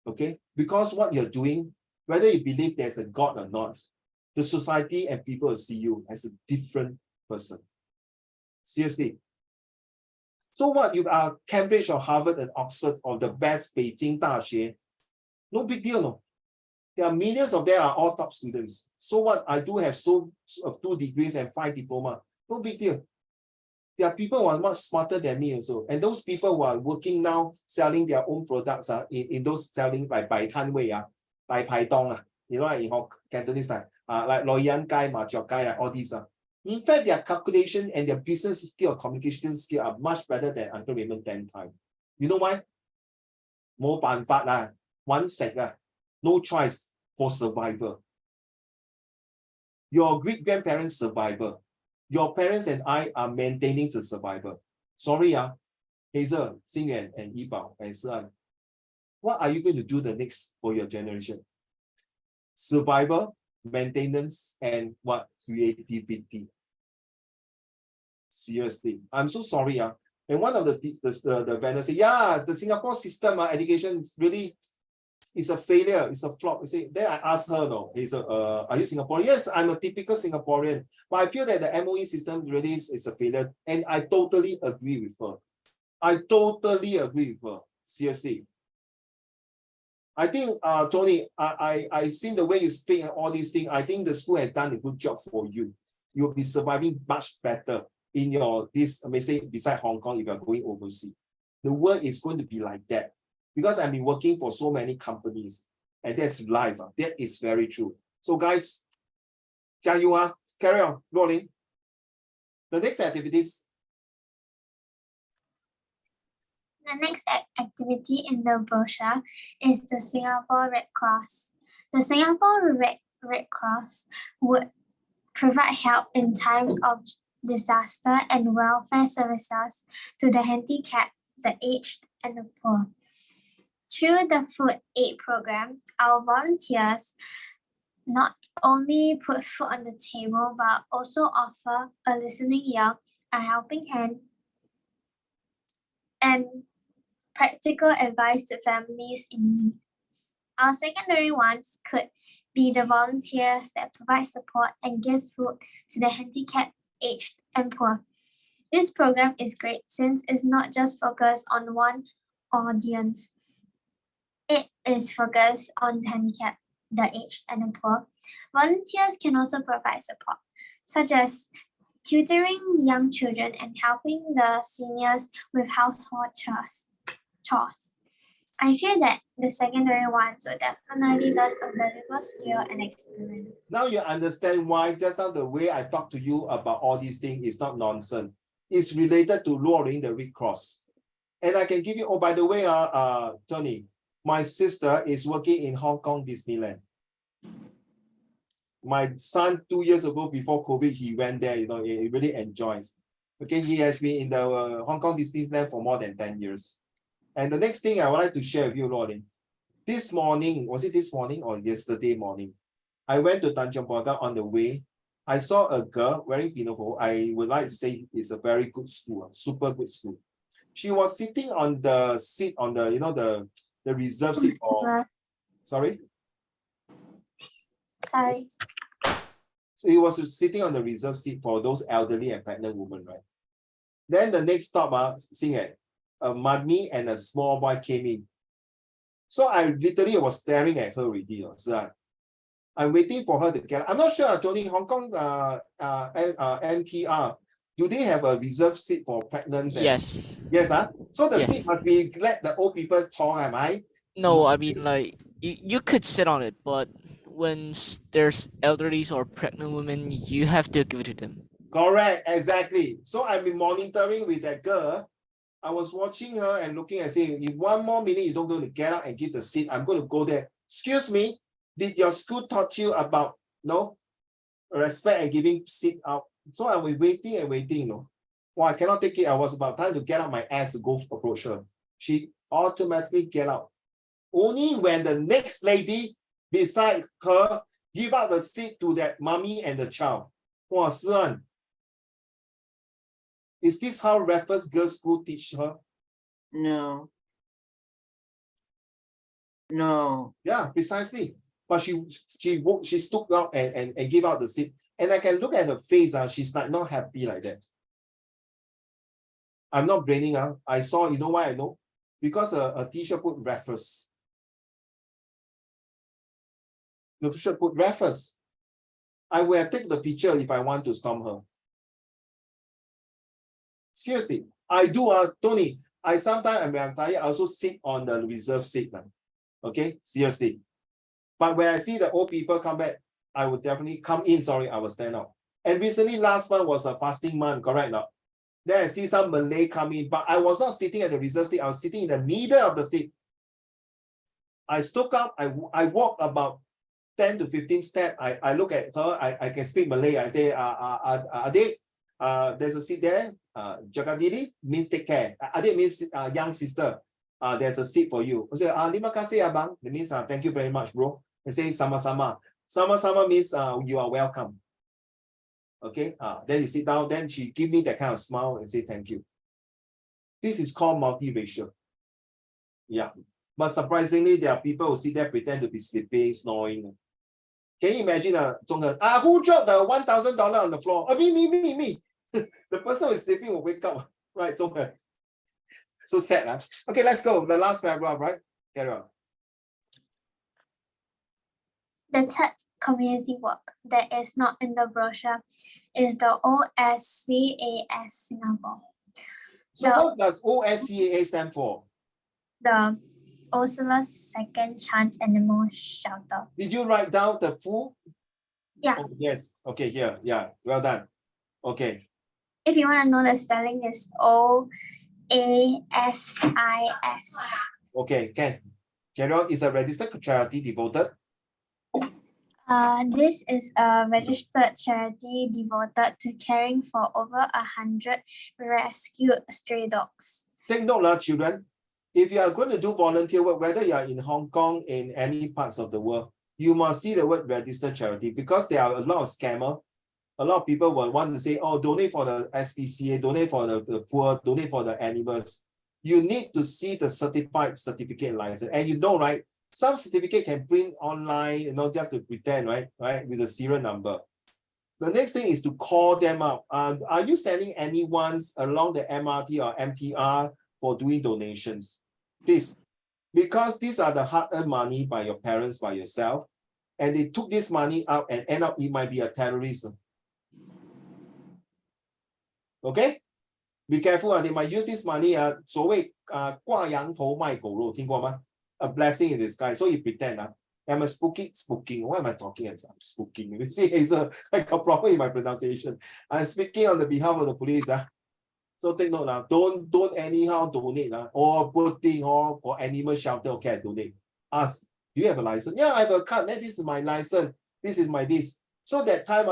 Okay? Because what you're doing, whether you believe there's a God or not, the society and people will see you as a different person. Seriously. So what, you are Cambridge or Harvard and Oxford or the best Beijing Daxue, no big deal, no. There are millions of them are all top students. So what, I do have 2 degrees and 5 diploma, no big deal. There are people who are much smarter than me also. And those people who are working now, selling their own products in those selling by Bai Tan Wei, Bai Pai Dong, you know, in Cantonese, like Loyan Gai, Ma Jiao Gai, all these. In fact, their calculation and their business skill or communication skill are much better than Uncle Raymond 10 times. You know why? Mo ban fat lah, one sec no choice for survival. Your great grandparents' survival. Your parents and I are maintaining the survival. Sorry, Hazel, Xingyuan, and Yibao, and Si'an. What are you going to do the next for your generation? Survival, maintenance, and what? Creativity. Seriously. I'm so sorry. And one of the vendors say, yeah, the Singapore system, education is really, it's a failure, it's a flop. Then I asked her, no, are you Singaporean? Yes, I'm a typical Singaporean, but I feel that the MOE system really is a failure. And I totally agree with her. I totally agree with her. Seriously. I think, Tony, I seen the way you speak and all these things. I think the school has done a good job for you. you'll be surviving much better in your this, may say beside Hong Kong if you're going overseas. The world is going to be like that. Because I've been working for so many companies, and that's life. That is very true. So guys, 加油啊, carry on, rolling. The next activities. The next activity in the brochure is the Singapore Red Cross. The Singapore Red Cross would provide help in times of disaster and welfare services to the handicapped, the aged, and the poor. Through the food aid program, our volunteers not only put food on the table, but also offer a listening ear, a helping hand, and practical advice to families in need. Our secondary ones could be the volunteers that provide support and give food to the handicapped, aged, and poor. This program is great since it's not just focused on one audience. It is focused on the handicapped, the aged, and the poor. Volunteers can also provide support, such as tutoring young children and helping the seniors with household chores. I feel that the secondary ones will definitely learn a valuable skill and experience. Now you understand why just now the way I talk to you about all these things is not nonsense. It's related to lowering the Red Cross. And I can give you, oh, by the way, Tony, my sister is working in Hong Kong Disneyland. My son, 2 years ago, before COVID, he went there, you know, he really enjoys. Okay, he has been in the Hong Kong Disneyland for more than 10 years. And the next thing I would like to share with you, Lauren, this morning, was it this morning or yesterday morning? I went to Tanjong Pagar on the way. I saw a girl wearing pinafore. I would like to say it's a very good school, super good school. She was sitting on the seat on the, you know, the reserve seat for, sorry? Sorry. So he was sitting on the reserve seat for those elderly and pregnant women, right? Then the next stop, seeing it, a mummy and a small boy came in. So I literally was staring at her already. So I'm waiting for her to get. I'm not sure, Tony, Hong Kong MTR, do they have a reserved seat for pregnant? Yes. Yes, so the Yes. seat must be let the old people talk, am I? No, I mean like you could sit on it, but when there's elderly or pregnant women, you have to give it to them. Correct, exactly. So I've been monitoring with that girl. I was watching her and looking and saying, if 1 more minute you don't go to get out and give the seat, I'm going to go there. Excuse me, did your school taught you about respect and giving seat out? So I was waiting and waiting, Well, I cannot take it. I was about time to get out my ass to go approach her. She automatically get out. Only when the next lady beside her give out the seat to that mommy and the child. Wow, son. Is this how Raffles Girls' School teach her? No. No. Yeah, precisely. But she stood out and gave out the seat. And I can look at her face, she's like not happy like that. I'm not braining. I saw, you know why I know? Because a teacher put Raffles. The teacher put Raffles. I will take the picture if I want to storm her. Seriously, I do, Tony. I sometimes, when I'm tired, I also sit on the reserve seat. Okay, seriously. But when I see the old people come back, I would definitely come in. Sorry, I will stand up. And recently, last month was a fasting month, correct? Now, then I see some Malay come in, but I was not sitting at the reserve seat. I was sitting in the middle of the seat. I stood up. I walked about 10 to 15 steps. I look at her. I can speak Malay. I say, Adik, there's a seat there. Jagadiri means take care. Adik means young sister. There's a seat for you. I say, terima kasih abang. That means thank you very much, bro. I say sama-sama. Sama-sama means you are welcome. Okay. Then you sit down. Then she give me that kind of smile and say thank you. This is called multiracial. Yeah. But surprisingly, there are people who sit there pretend to be sleeping, snoring. Can you imagine who dropped the $1,000 on the floor? Me. The person who is sleeping will wake up. Right, so sad. Okay, let's go. The last paragraph, right? Carry on. The third community work that is not in the brochure is the OSCAS Singapore. So The- what does OSCAA stand for? The Ursula's Second Chance Animal Shelter. Did you write down the full? Yeah. Oh, yes. Okay, here. Yeah, well done. Okay. If you want to know the spelling, is OASIS. Okay, can. Carry on. Is a registered charity devoted? This is a registered charity devoted to caring for over 100 rescued stray dogs. Take note, children. If you are going to do volunteer work, whether you are in Hong Kong, in any parts of the world, you must see the word registered charity because there are a lot of scammers. A lot of people will want to say, oh, donate for the SPCA, donate for the poor, donate for the animals. You need to see the certificate license. And you know, right, some certificate can print online, just to pretend, right, with a serial number. The next thing is to call them up. Are you sending anyone along the MRT or MTR for doing donations? Please, because these are the hard-earned money by your parents, by yourself, and they took this money out and end up, it might be a terrorism. Okay? Be careful, they might use this money, 所谓挂羊头卖狗肉，听过吗? A blessing in disguise. So you pretend, I'm spooking. What am I talking about? I'm spooking. You see, it's like a problem in my pronunciation. I'm speaking on the behalf of the police. So take note, don't anyhow donate or putting or for animal shelter. Okay, I donate. Ask, do you have a license? Yeah, I have a card. This is my license. This is my this. So that time,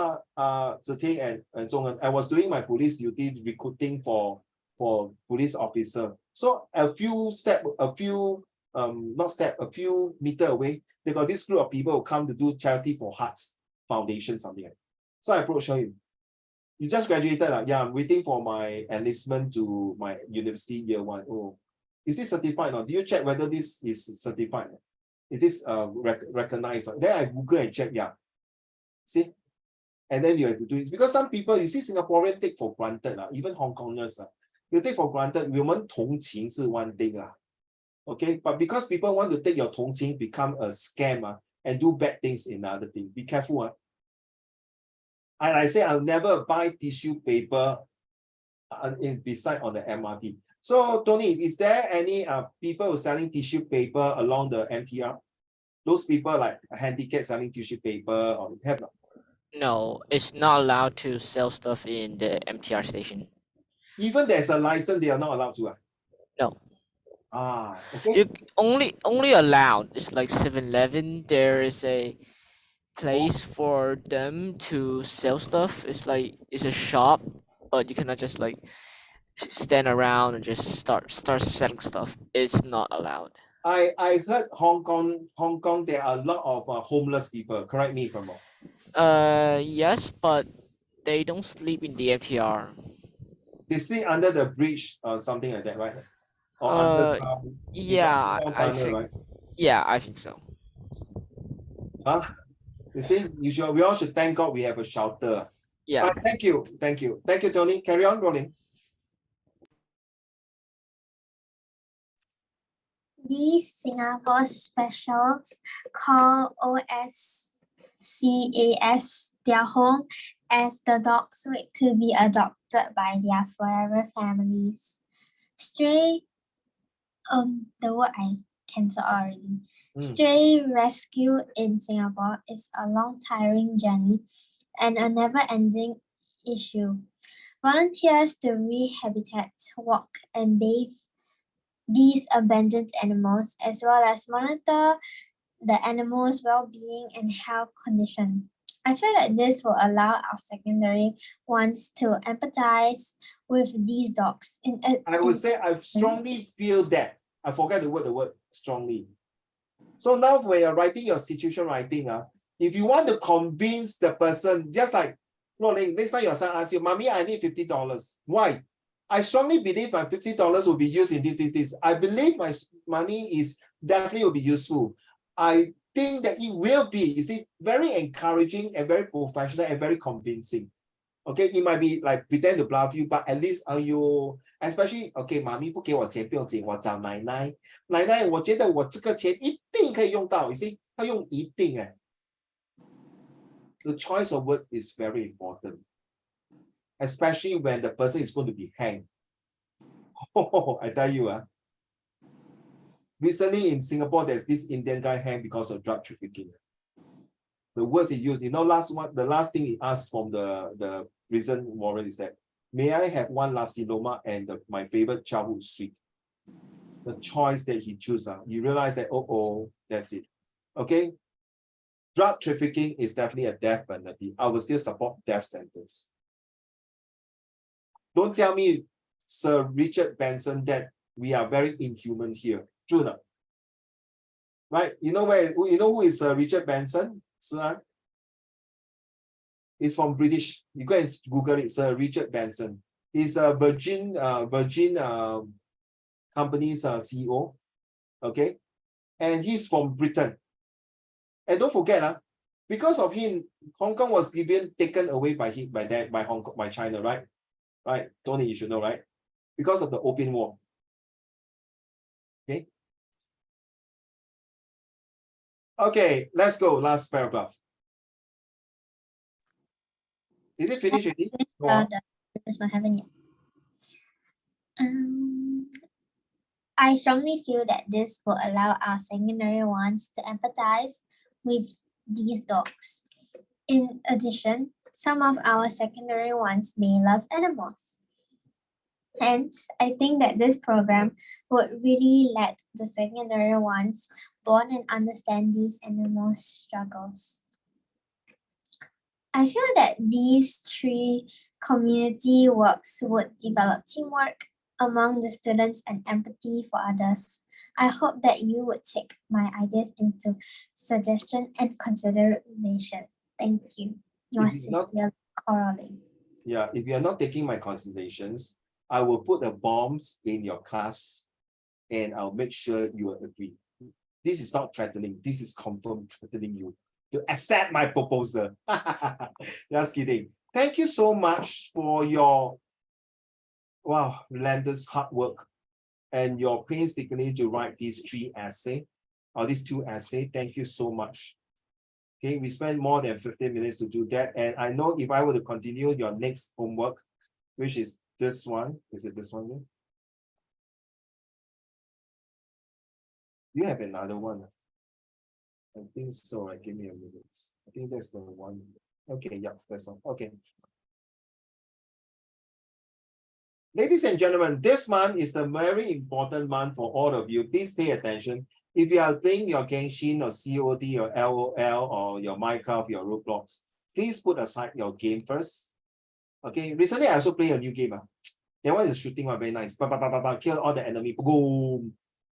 Zhe and Zhonghen, I was doing my police duty recruiting for police officer. So a few meter away, they got this group of people who come to do charity for hearts foundation, something like that. So I approached him. You just graduated, yeah, I'm waiting for my enlistment to my university year 1. Oh, is this certified or do you check whether this is certified? Is this recognized? Then I Google and check, yeah. See? And then you have to do it. Because some people, you see, Singaporeans take for granted, even Hong Kongers, you take for granted, 我们同情是 one thing. Okay, but because people want to take your 同情 become a scam and do bad things in other things. Be careful. And I say I'll never buy tissue paper beside on the MRT. So Tony, is there any people selling tissue paper along the MTR? Those people like handicapped selling tissue paper or have not? No, it's not allowed to sell stuff in the MTR station. Even there's a license, they are not allowed to. No. Okay. You only allowed. It's like 7-Eleven. There is a place for them to sell stuff. It's like it's a shop, but you cannot just like stand around and just start selling stuff. It's not allowed. I heard Hong Kong, there are a lot of homeless people. Correct me if I'm wrong. Yes, but they don't sleep in the MTR. They sleep under the bridge or something like that, right? Or underground. Yeah, I tunnel, think. right? Yeah, I think so. You see, we all should thank God we have a shelter. Yeah. Thank you, Tony. Carry on rolling. These Singapore specials call OSCAS their home as the dogs wait to be adopted by their forever families. Stray, the word I cancelled already. Stray rescue in Singapore is a long, tiring journey and a never-ending issue. Volunteers to rehabilitate, walk, and bathe these abandoned animals, as well as monitor the animals' well-being and health condition. I feel that this will allow our secondary ones to empathize with these dogs. I would say I strongly feel that. I forget the word strongly. So now when you're writing your situation writing, if you want to convince the person, just like, next time your son asks you, Mommy, I need $50. Why? I strongly believe my $50 will be used in this. I believe my money is definitely will be useful. I think that it will be, you see, very encouraging and very professional and very convincing. Okay, it might be like pretend to bluff you, but at least especially, okay, 妈咪不给我钱不用紧，我找奶奶，奶奶，我觉得我这个钱一定可以用到，you see， 他用一定 The choice of words is very important, especially when the person is going to be hanged. Oh, I tell you, recently in Singapore, there's this Indian guy hanged because of drug trafficking. The words he used, the last thing he asked from the prison warrant is that, may I have one nasi lemak and my favorite childhood sweet? The choice that he chose, you realize that, that's it. Okay? Drug trafficking is definitely a death penalty. I will still support death sentence. Don't tell me, Sir Richard Benson, that we are very inhuman here. True enough. Right? You know who is Sir Richard Benson? Sir? He's from British. You go and Google it, Sir Richard Benson. He's a Virgin company's CEO. Okay? And he's from Britain. And don't forget, because of him, Hong Kong was taken away by China, right? Right, Tony, you should know, right? Because of the Opium War. Okay. Okay, let's go. Last paragraph. Is it finished already? Go on. I haven't yet. I strongly feel that this will allow our secondary ones to empathize with these dogs. In addition, some of our secondary ones may love animals. Hence, I think that this program would really let the secondary ones bond and understand these animals' struggles. I feel that these 3 community works would develop teamwork among the students and empathy for others. I hope that you would take my ideas into suggestion and consideration. Thank you. Yours sincerely, Coralie. Yeah, if you are not taking my considerations, I will put the bombs in your class and I'll make sure you will agree. This is not threatening. This is confirmed threatening you to accept my proposal. Just kidding. Thank you so much for your relentless hard work and your painstakingly to write these 2 essays. Thank you so much. Okay, we spent more than 15 minutes to do that. And I know if I were to continue your next homework, which is this one, is it this one here? You have another one. I think so, right? Give me a minute. I think that's the one. Okay, yeah, that's all. Okay. Ladies and gentlemen, this month is the very important month for all of you. Please pay attention. If you are playing your Genshin or COD or LOL or your Minecraft, your Roblox, please put aside your game first. Okay, recently I also played a new game. That one is shooting one, very nice. Kill all the enemy. Boom.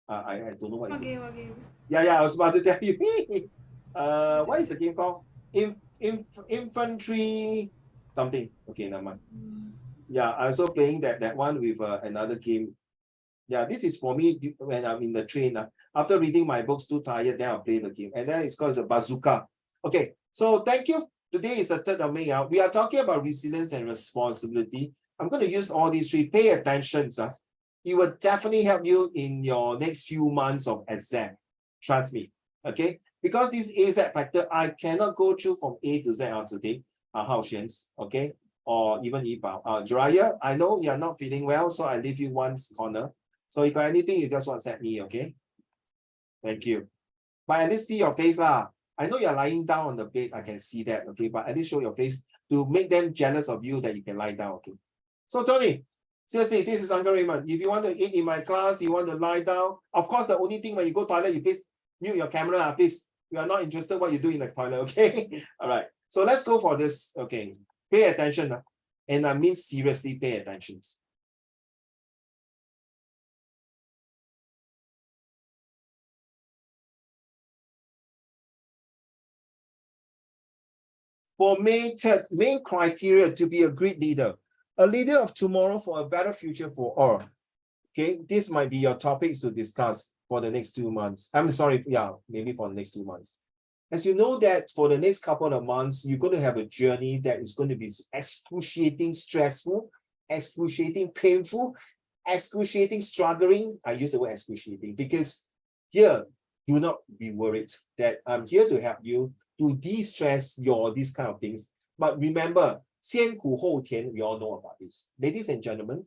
I don't know what is it. What game? Yeah, I was about to tell you. What is the game called? Infantry something. Okay, never mind. Yeah, I also playing that one with another game. Yeah, this is for me when I'm in the train. After reading my books, too tired, then I'll play the game. And then it's called a bazooka. Okay, so thank you. Today is the 3rd of May. We are talking about resilience and responsibility. I'm going to use all these 3. Pay attention. It will definitely help you in your next few months of exam. Trust me. Okay, because this AZ factor, I cannot go through from A to Z on today. Okay, or even Jiraiya, I know you're not feeling well, so I leave you one corner. So if you got anything, you just WhatsApp me, okay? Thank you. But at least see your face. I know you're lying down on the bed, I can see that, okay? But at least show your face to make them jealous of you that you can lie down, okay? So Tony, seriously, this is Uncle Raymond. If you want to eat in my class, you want to lie down, of course, the only thing when you go toilet, you please mute your camera, please. We are not interested what you do in the toilet, okay? All right. So let's go for this, okay? Pay attention, and I mean seriously pay attention. For main criteria to be a great leader, a leader of tomorrow for a better future for all. Okay, this might be your topics to discuss for the next 2 months. I'm sorry, yeah, maybe for the next 2 months. As you know that for the next couple of months, you're going to have a journey that is going to be excruciating, stressful, excruciating, painful, excruciating, struggling. I use the word excruciating because here, do not be worried that I'm here to help you to de-stress your these kind of things. But remember, 先苦后甜, we all know about this. Ladies and gentlemen,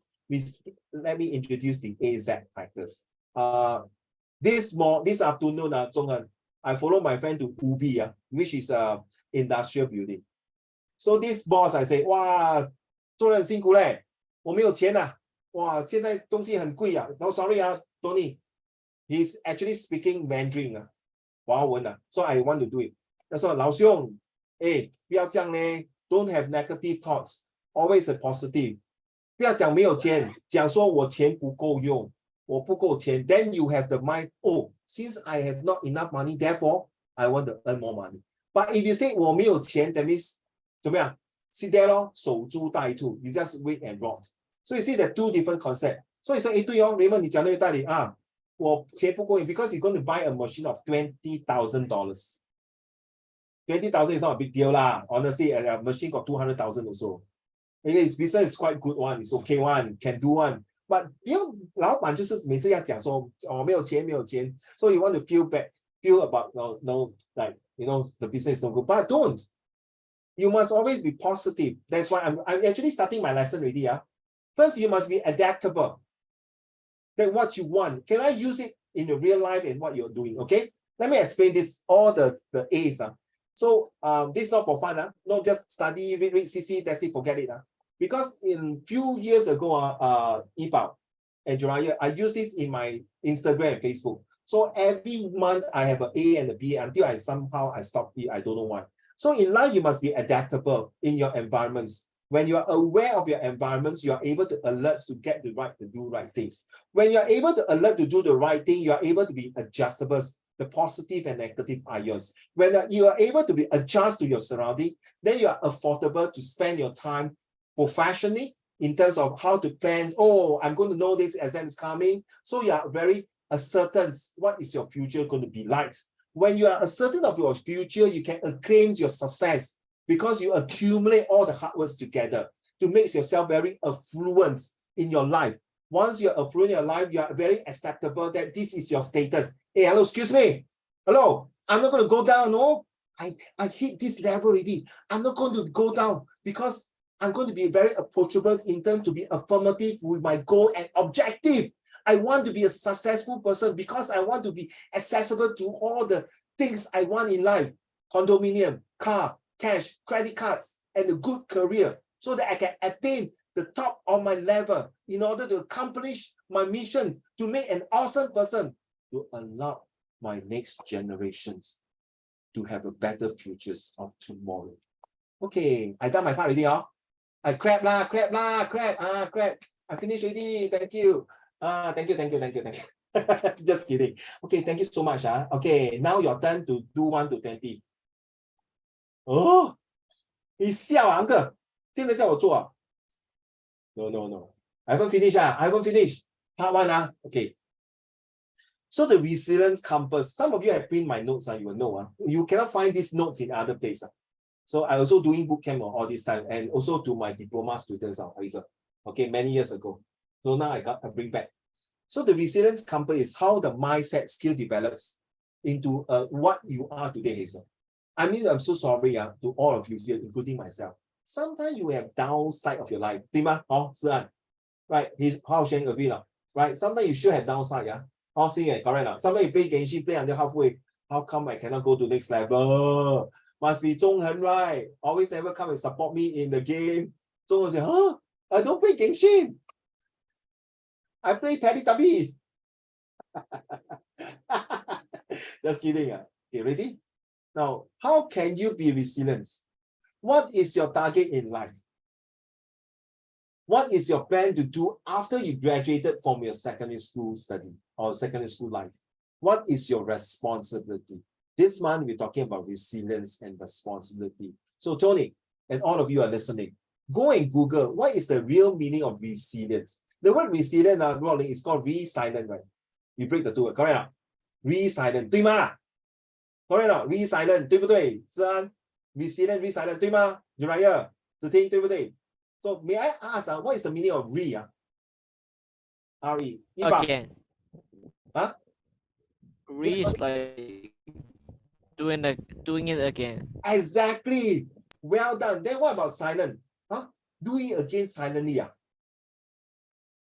let me introduce the AZ factors. This afternoon, Zhonghan, I follow my friend to Ubi, which is a industrial building. So this boss, I say, 哇，做人很辛苦嘞，我没有钱啊，哇，现在东西很贵啊。No, sorry, Tony, he's actually speaking Mandarin 华文so I want to do it. 他说老兄，不要这样呢 ，don't have negative thoughts, always a positive. 不要讲没有钱，讲说我钱不够用，我不够钱。Then you have the mind, oh, since I have not enough money, therefore I want to earn more money. But if you say 我没有钱, that means 怎么样 ？Sit there 咯，守株待兔 ，you just wait and rot. So you see the two different concepts. 所以说，对哦 ，Raymond 你讲的有道理啊。我钱不够用 because you're going to buy a machine of $20,000. $20,000 is not a big deal lah. Honestly, a machine got 200,000 also. His business is quite good one. It's okay one, can do one. But 不要老板就是每次要讲说没有钱没有钱 ，so you want to feel bad, feel about no like the business is no good. But don't. You must always be positive. That's why I'm actually starting my lesson already. First, you must be adaptable. Then what you want, can I use it in the real life and what you're doing? Okay, let me explain this, all the A's. So this is not for fun. No, just study, read, CC, that's it, forget it. Because in few years ago, Yipao and Jiraiya, I use this in my Instagram and Facebook. So every month I have an A and a B until I somehow stop it. I don't know why. So in life, you must be adaptable in your environments. When you are aware of your environments, you are able to alert to get the right to do right things. When you are able to alert to do the right thing, you are able to be adjustable. The positive and negative are yours. When you are able to be adjust to your surrounding, then you are affordable to spend your time professionally in terms of how to plan. Oh, I'm going to know this exam is coming. So you are very certain what is your future going to be like. When you are certain of your future, you can acclaim your success because you accumulate all the hard works together to make yourself very affluent in your life. Once you're affluent in your life, you are very acceptable that this is your status. Hey, hello, excuse me. Hello, I'm not going to go down, no. I hit this level already. I'm not going to go down because I'm going to be very approachable in terms to be affirmative with my goal and objective. I want to be a successful person because I want to be accessible to all the things I want in life. Condominium, car, cash, credit cards, and a good career so that I can attain the top of my level in order to accomplish my mission to make an awesome person, to allow my next generations to have a better futures of tomorrow. Okay, I done my part already. I clap. I finished already. Thank you. Thank you. Just kidding. Okay, thank you so much. Okay, now your turn to do 1 to 20. Oh, 你笑啊 uncle 现在叫我做啊 No. I haven't finished. I haven't finished. Part 1 Okay. So the resilience compass. Some of you have print my notes. You will know. You cannot find these notes in other places. So I also doing boot camp all this time and also to my diploma students. Okay, many years ago. So now I bring back. So the resilience compass is how the mindset skill develops into what you are today, Hazel. I mean, I'm so sorry to all of you here, including myself. Sometimes you have downside of your life. Right? How Shane agree now. Right? Sometimes you should have downside, How Shane correct. Sometimes you play Genshin, play until halfway. How come I cannot go to next level? Must be Zhonghen, right? Always never come and support me in the game. Zhonghen say, I don't play Genshin. I play Teletubby. Just kidding. Okay, ready? Now, how can you be resilient? What is your target in life? What is your plan to do after you graduated from your secondary school study or secondary school life? What is your responsibility? This month, we're talking about resilience and responsibility. So Tony, and all of you are listening, go and Google what is the real meaning of resilience. The word resilient is called resilient, right? You break the two words, correct? Resilient, 对吗? Correct 吗? Resilient, 对不对? Zan, resilient, 对吗? Jiraiya, 子听, 对不对? So may I ask, what is the meaning of re? R-E. Again. Huh? Re is like doing it again. Exactly. Well done. Then what about silent? Huh? Do it again silently.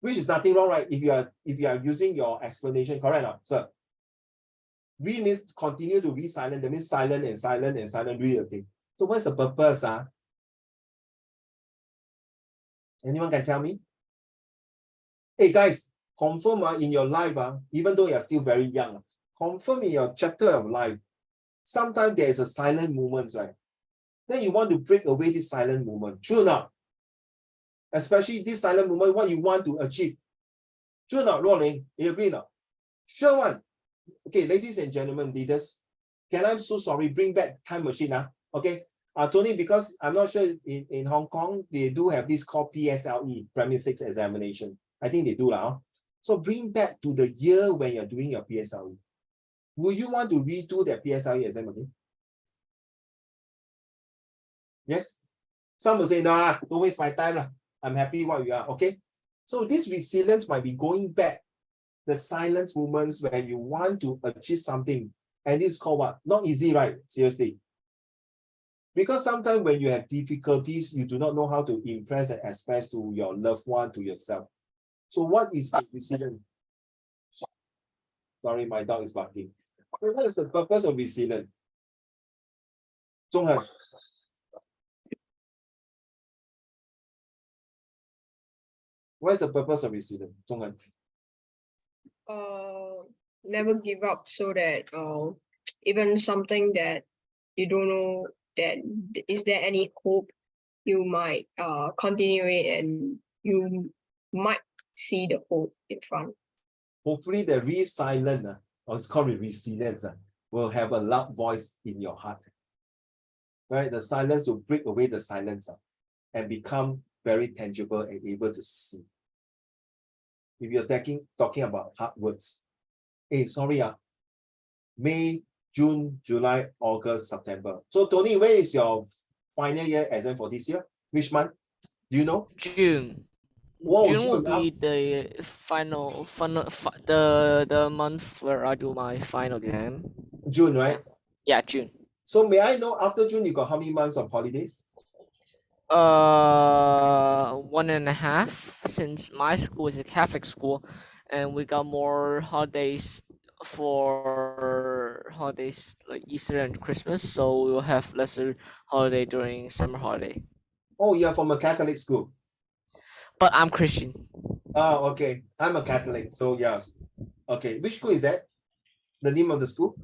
Which is nothing wrong, right? If you are using your explanation, correct, sir? Re means continue to be silent. That means silent and silent and silent. Read again. So what's the purpose? Anyone can tell me? Hey guys, confirm in your life, even though you're still very young, confirm in your chapter of life, sometimes there is a silent moment, right? Then you want to break away this silent moment. True or not? Especially this silent moment, what you want to achieve. True or not, Rolling? You agree or not? Sure one. Okay, ladies and gentlemen, leaders, can I'm so sorry, bring back time machine. Okay. Tony, because I'm not sure in Hong Kong, they do have this called PSLE, Primary 6 examination. I think they do now. So bring back to the year when you're doing your PSLE. Would you want to redo that PSLE exam again? Yes? Some will say, nah, don't waste my time. I'm happy what we are. Okay. So this resilience might be going back the silence moments when you want to achieve something. And it's called what? Not easy, right? Seriously. Because sometimes when you have difficulties, you do not know how to impress and express to your loved one, to yourself. So what is resilience? Sorry, my dog is barking. What is the purpose of resilience? Zhonghan. What is the purpose of resilience? Zhonghan. Never give up, so that even something that you don't know that is there any hope, you might continue it, and you might see the hope in front. Hopefully the resilient, or it's called resilience, will have a loud voice in your heart. Right? The silence will break away the silence and become very tangible and able to see. If you're talking about hard words, hey, sorry, May, June, July, August, September. So Tony, where is your final year exam for this year? Which month? Do you know? June. Whoa, June will June. be the the month where I do my final exam. June, right? Yeah, June. So may I know after June you got how many months of holidays? 1.5, since my school is a Catholic school, and we got more holidays for holidays like Easter and Christmas, so we will have lesser holiday during summer holiday. Oh, you're from a Catholic school. But I'm Christian. Oh, okay. I'm a Catholic, so yes. Okay, which school is that? The name of the school?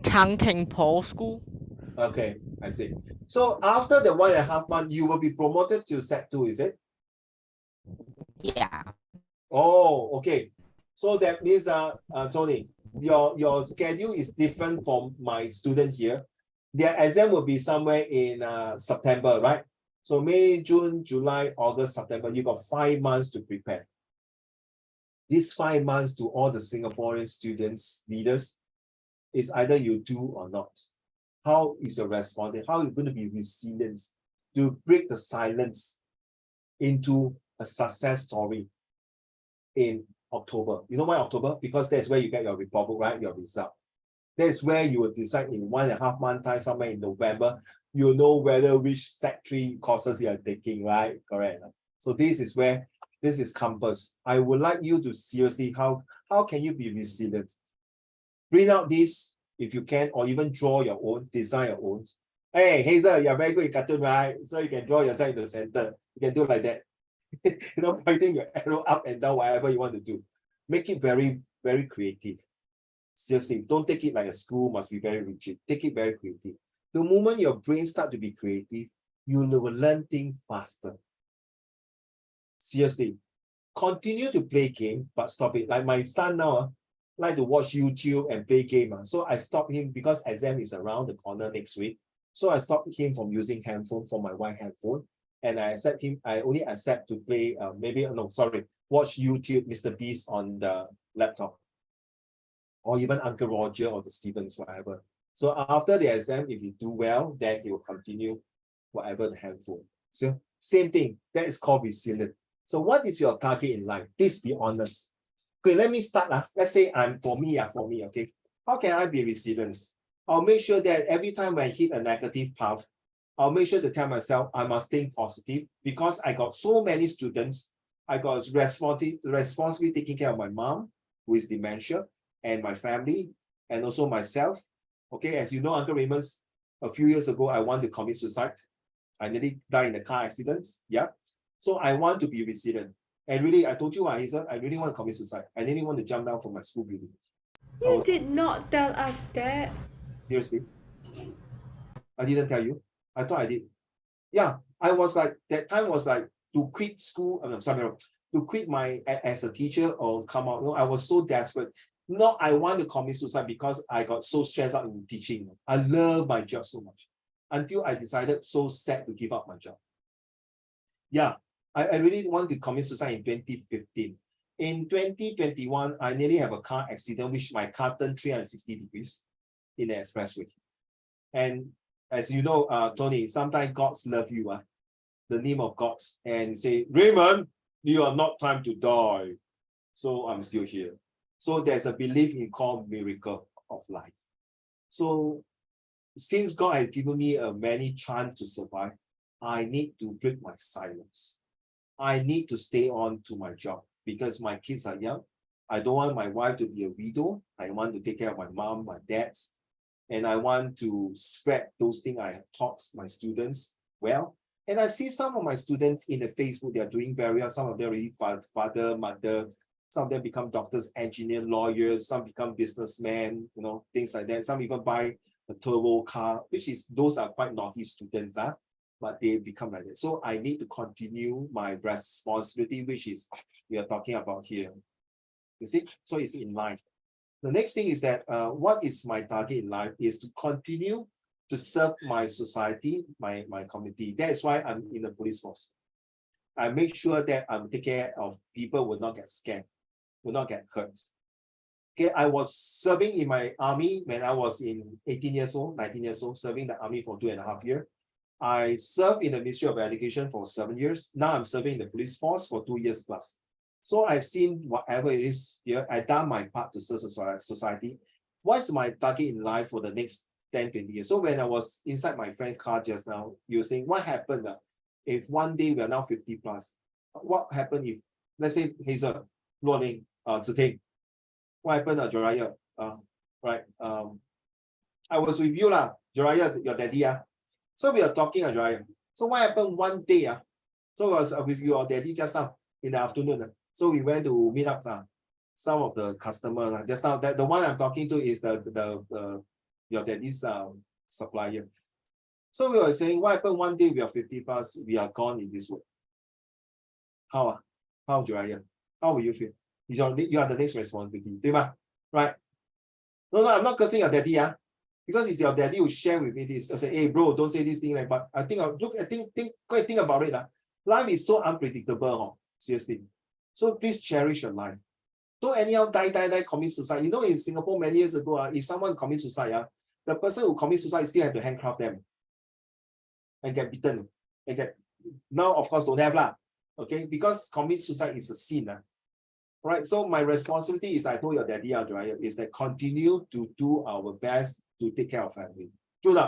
Tang Ting Po School. Okay, I see. So after the 1.5 months, you will be promoted to Sec2, is it? Yeah. Oh, okay. So that means, Tony, your schedule is different from my student here. Their exam will be somewhere in September, right? So May, June, July, August, September, you got 5 months to prepare. These 5 months to all the Singaporean students, leaders, is either you do or not. How is your response? How are you going to be resilient to break the silence into a success story in October? You know why October? Because that's where you get your report book, right? Your result. That's where you will decide in 1.5 months time, somewhere in November, you know whether which Sec3 courses you are taking, right? Correct. So this is where this is compass. I would like you to seriously, how can you be resilient? Bring out this if you can, or even draw your own, design your own. Hey, Hazel, you're very good in cartoon, right? So you can draw yourself in the center. You can do like that. You know, pointing your arrow up and down, whatever you want to do. Make it very, very creative. Seriously, don't take it like a school must be very rigid. Take it very creative. The moment your brain start to be creative, you will learn things faster. Seriously, continue to play game, but stop it. Like my son now, like to watch YouTube and play game. So I stopped him because exam is around the corner next week. So I stopped him from using handphone for my wife handphone. And I accept him, I only accept to play, watch YouTube, Mr. Beast on the laptop. Or even Uncle Roger or the Stevens, whatever. So after the exam, if you do well, then he will continue whatever the handphone. So same thing, that is called resilient. So what is your target in life? Please be honest. Okay, let me start. Let's say for me, okay. How can I be resilient? I'll make sure that every time I hit a negative path, I'll make sure to tell myself I must think positive because I got so many students. I got responsibility taking care of my mom, who is dementia, and my family, and also myself. Okay, as you know, Uncle Raymond, a few years ago, I wanted to commit suicide. I nearly died in a car accident. Yeah. So I want to be resilient. And really, I told you, Hazel, I really want to commit suicide. I really want to jump down from my school building. You did not tell us that. Seriously? I didn't tell you. I thought I did. Yeah, I was like, that time was like to quit school, to quit my as a teacher or come out. No, I was so desperate. No, I want to commit suicide because I got so stressed out in teaching. I love my job so much. Until I decided so sad to give up my job. Yeah, I really want to commit suicide in 2015. In 2021, I nearly have a car accident, which my car turned 360 degrees in the expressway. And as you know, Tony, sometimes God's love you, the name of God, and say, Raymond, you are not time to die. So I'm still here. So there's a belief in called miracle of life. So since God has given me a many chance to survive, I need to break my silence. I need to stay on to my job because my kids are young. I don't want my wife to be a widow. I want to take care of my mom, my dad, and I want to spread those things I have taught my students well. And I see some of my students in the Facebook, they are doing very well. Some of them already father, mother, some of them become doctors, engineers, lawyers, some become businessmen, you know, things like that. Some even buy a turbo car, which is, those are quite naughty students, but they become like that. So I need to continue my responsibility, which is we are talking about here. You see, so it's in line. The next thing is that what is my target in life is to continue to serve my society, my community. That is why I'm in the police force. I make sure that I'm taking care of people will not get scammed, will not get hurt. Okay, I was serving in my army when I was in 18 years old, 19 years old, serving the army for 2.5 years. I served in the Ministry of Education for 7 years. Now I'm serving in the police force for 2 years plus. So I've seen whatever it is here. I've done my part to serve society. What's my target in life for the next 10, 20 years? So when I was inside my friend's car just now, you were saying, what happened if one day we are now 50 plus? What happened if, let's say, Hazel, Luo Ning, Ziteng, what happened, Joraya? Right. I was with you, Joraya, your daddy. So we are talking, Joraya. So what happened one day? So I was with your daddy just now in the afternoon. So we went to meet up some of the customers. Just now, the one I'm talking to is your daddy's supplier. So we were saying, what happened one day we are 50 plus, we are gone in this world. How? How, Joraya? How will you feel? You are the next responsibility, right? No, I'm not cursing your daddy, because it's your daddy who share with me this. I say, hey, bro, don't say this thing like. But I think go and think about it. Life is so unpredictable, seriously. So please cherish your life. Don't anyhow die, commit suicide. You know, in Singapore many years ago, if someone commits suicide, the person who commits suicide still have to handcuff them and get beaten and get. Now, of course, don't have okay, because commit suicide is a sin. Right, so my responsibility is, I told your daddy, is that continue to do our best to take care of family. True,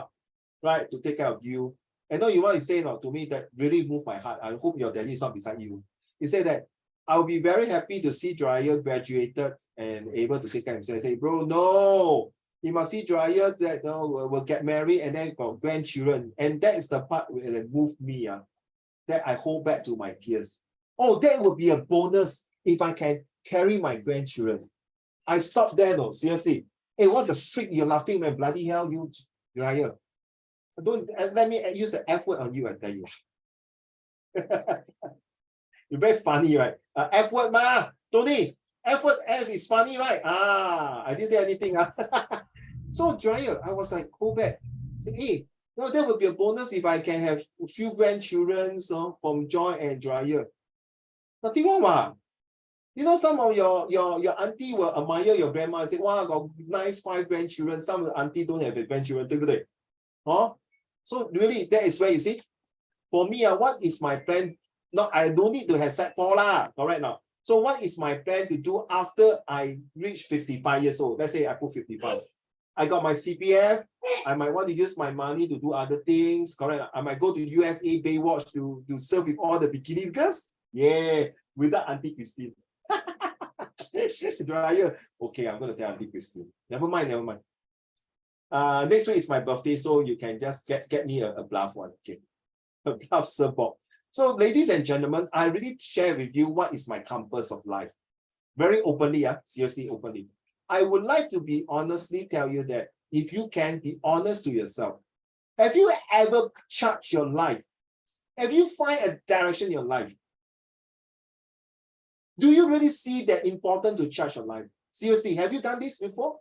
right? To take care of you. And know you want to say to me that really moved my heart. I hope your daddy is not beside you. He said that I'll be very happy to see Joraya graduated and able to take care of himself. I say, bro, no, you must see Joraya that will get married and then got grandchildren. And that is the part that moved me. That I hold back to my tears. Oh, that would be a bonus if I can carry my grandchildren. I stopped there, no, seriously. Hey, what the freak you're laughing, man? Bloody hell, you're here. Don't let me use the F word on you, I tell you. You're very funny, right? F word, Tony. F word, F is funny, right? I didn't say anything. So Joraya, I was like, hold back. Say, hey, no, that would be a bonus if I can have a few grandchildren from Joy and Joraya. Nothing wrong, You know, some of your auntie will admire your grandma and say, wow, I got nice 5 grandchildren. Some of the auntie don't have a grandchildren, So really, that is where you see. For me, what is my plan? No, I don't need to have set 4 correct now. So what is my plan to do after I reach 55 years old? Let's say I put 55. I got my CPF. I might want to use my money to do other things. Correct. I might go to USA Baywatch to serve with all the bikini girls. Yeah, without Auntie Christine. Dryer. Okay, I'm going to tell Auntie Christine. Never mind, never mind. Next week is my birthday, so you can just get me a bluff one. Okay, a bluff surfboard. So, ladies and gentlemen, I really share with you what is my compass of life. Very openly, seriously openly. I would like to be honestly tell you that if you can be honest to yourself, have you ever charged your life? Have you find a direction in your life? Do you really see that important to charge your life? Seriously, have you done this before?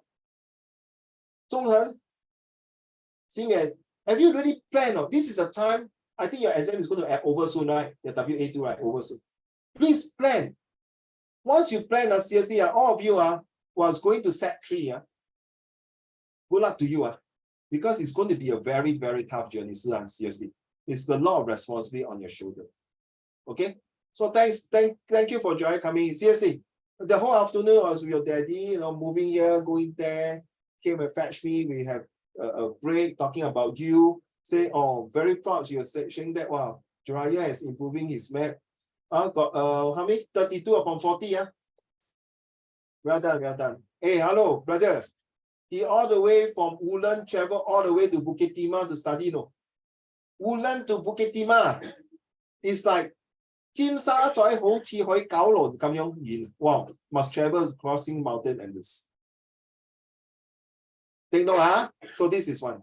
Zhonghen, Xingyan, have you really planned? This is a time, I think your exam is going to over soon, right? Your WA2, right? Over soon. Please plan. Once you plan, seriously, all of you was going to Sec3, good luck to you, because it's going to be a very, very tough journey, seriously. It's a lot of responsibility on your shoulder. Okay? So thank you for Joy coming. Seriously, the whole afternoon I was with your daddy, moving here, going there, came and fetch me. We have a break talking about you. Say, oh, very proud you're saying that, wow, Jiraiya is improving his math. Got how many? 32 upon 40, Well done, well done. Hey, hello, brother. He all the way from Woodland travel all the way to Bukit Timah to study, no? Woodland to Bukit Timah. It's like Wow, must travel crossing mountain and this. Take note, So this is one.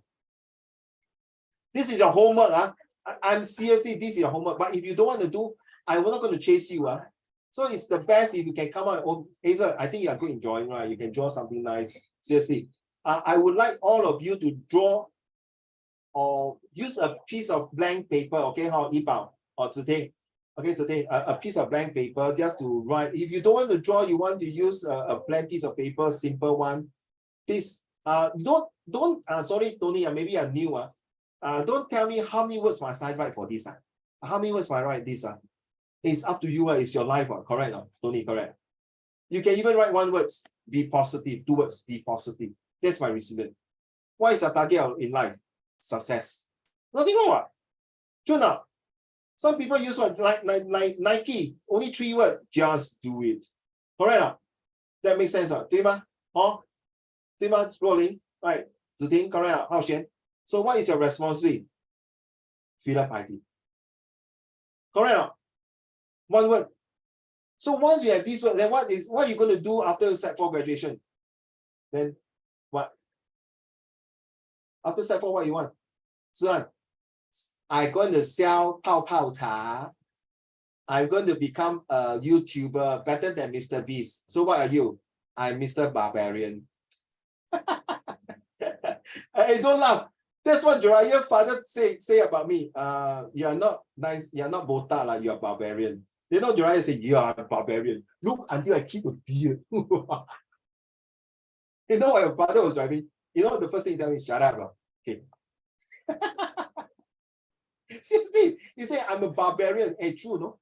This is your homework, I'm seriously, this is your homework. But if you don't want to do, I'm not going to chase you, So it's the best if you can come out. Oh, Hazel, I think you are good in drawing, right? You can draw something nice. Seriously, I would like all of you to draw or use a piece of blank paper. Okay, how Yibao or today. Okay, today a piece of blank paper just to write. If you don't want to draw, you want to use a blank piece of paper, simple one. Please, don't. Sorry, Tony. Maybe I'm new. Don't tell me how many words must I write for this. How many words must I write this? It's up to you. It's your life. Correct, Tony. Correct. You can even write one word. Be positive. 2 words. Be positive. That's my reason. What is your target in life? Success. Nothing wrong. True now. Some people use one like Nike. Only 3 words. Just do it. Correct. That makes sense. 对吗？对吗？若琳 right? 子婷 correct. 浩璇. So what is your responsibility? Fill up ID. Correct. 1 word. So once you have this word, then what are you going to do after Sec4 graduation? Then what? After Sec4, what you want? I'm going to sell 泡泡茶. I'm going to become a YouTuber better than Mr. Beast. So what are you? I'm Mr. Barbarian. Hey, don't laugh. That's what Jiraiya's father say about me. You are not nice. You are not botak, you are barbarian. You know, Jiraiya said, you are a barbarian. Look until I keep a beard. You know what your father was driving? You know, the first thing he told me, shut up. Okay. Seriously, he said, I'm a barbarian. Hey, true, no?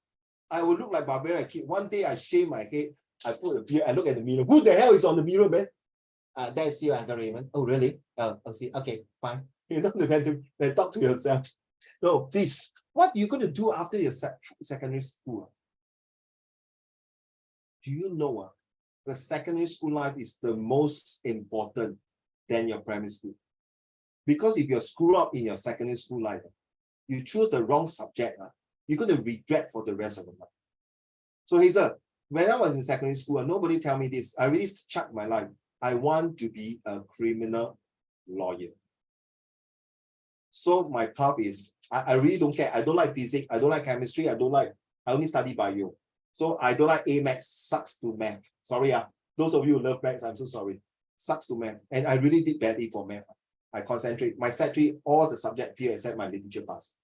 I will look like barbarian. One day I shave my head, I put a beard, I look at the mirror. Who the hell is on the mirror, man? That's you, Uncle Raymond. Oh, really? Oh, see. Okay, fine. You don't have to talk to yourself. No, please. What are you going to do after your secondary school? Do you know the secondary school life is the most important than your primary school? Because if you screw up in your secondary school life, you choose the wrong subject, you're going to regret for the rest of your life. So Hazel, when I was in secondary school, nobody tell me this. I really checked my life. I want to be a criminal lawyer. So my path is, I really don't care. I don't like physics. I don't like chemistry. I only study bio. So I don't like A maths, sucks to math. Sorry, those of you who love maths, I'm so sorry. Sucks to math. And I really did badly for math. I concentrate. My Sec3, all the subject field except my literature pass.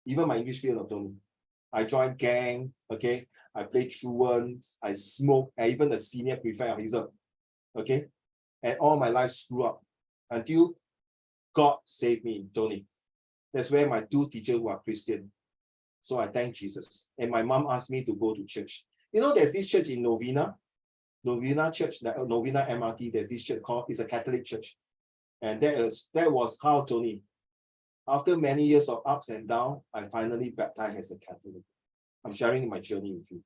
Even my English field, I don't. I joined gang, okay? I play truant, I smoke, and even the senior prefect of Hazel, okay? And all my life screw up until God saved me, Tony. That's where my 2 teachers who are Christian. So I thank Jesus. And my mom asked me to go to church. You know, there's this church in Novena Church, Novena MRT. There's this church called, it's a Catholic church. And that was how, Tony, after many years of ups and downs, I finally baptized as a Catholic. I'm sharing my journey with you.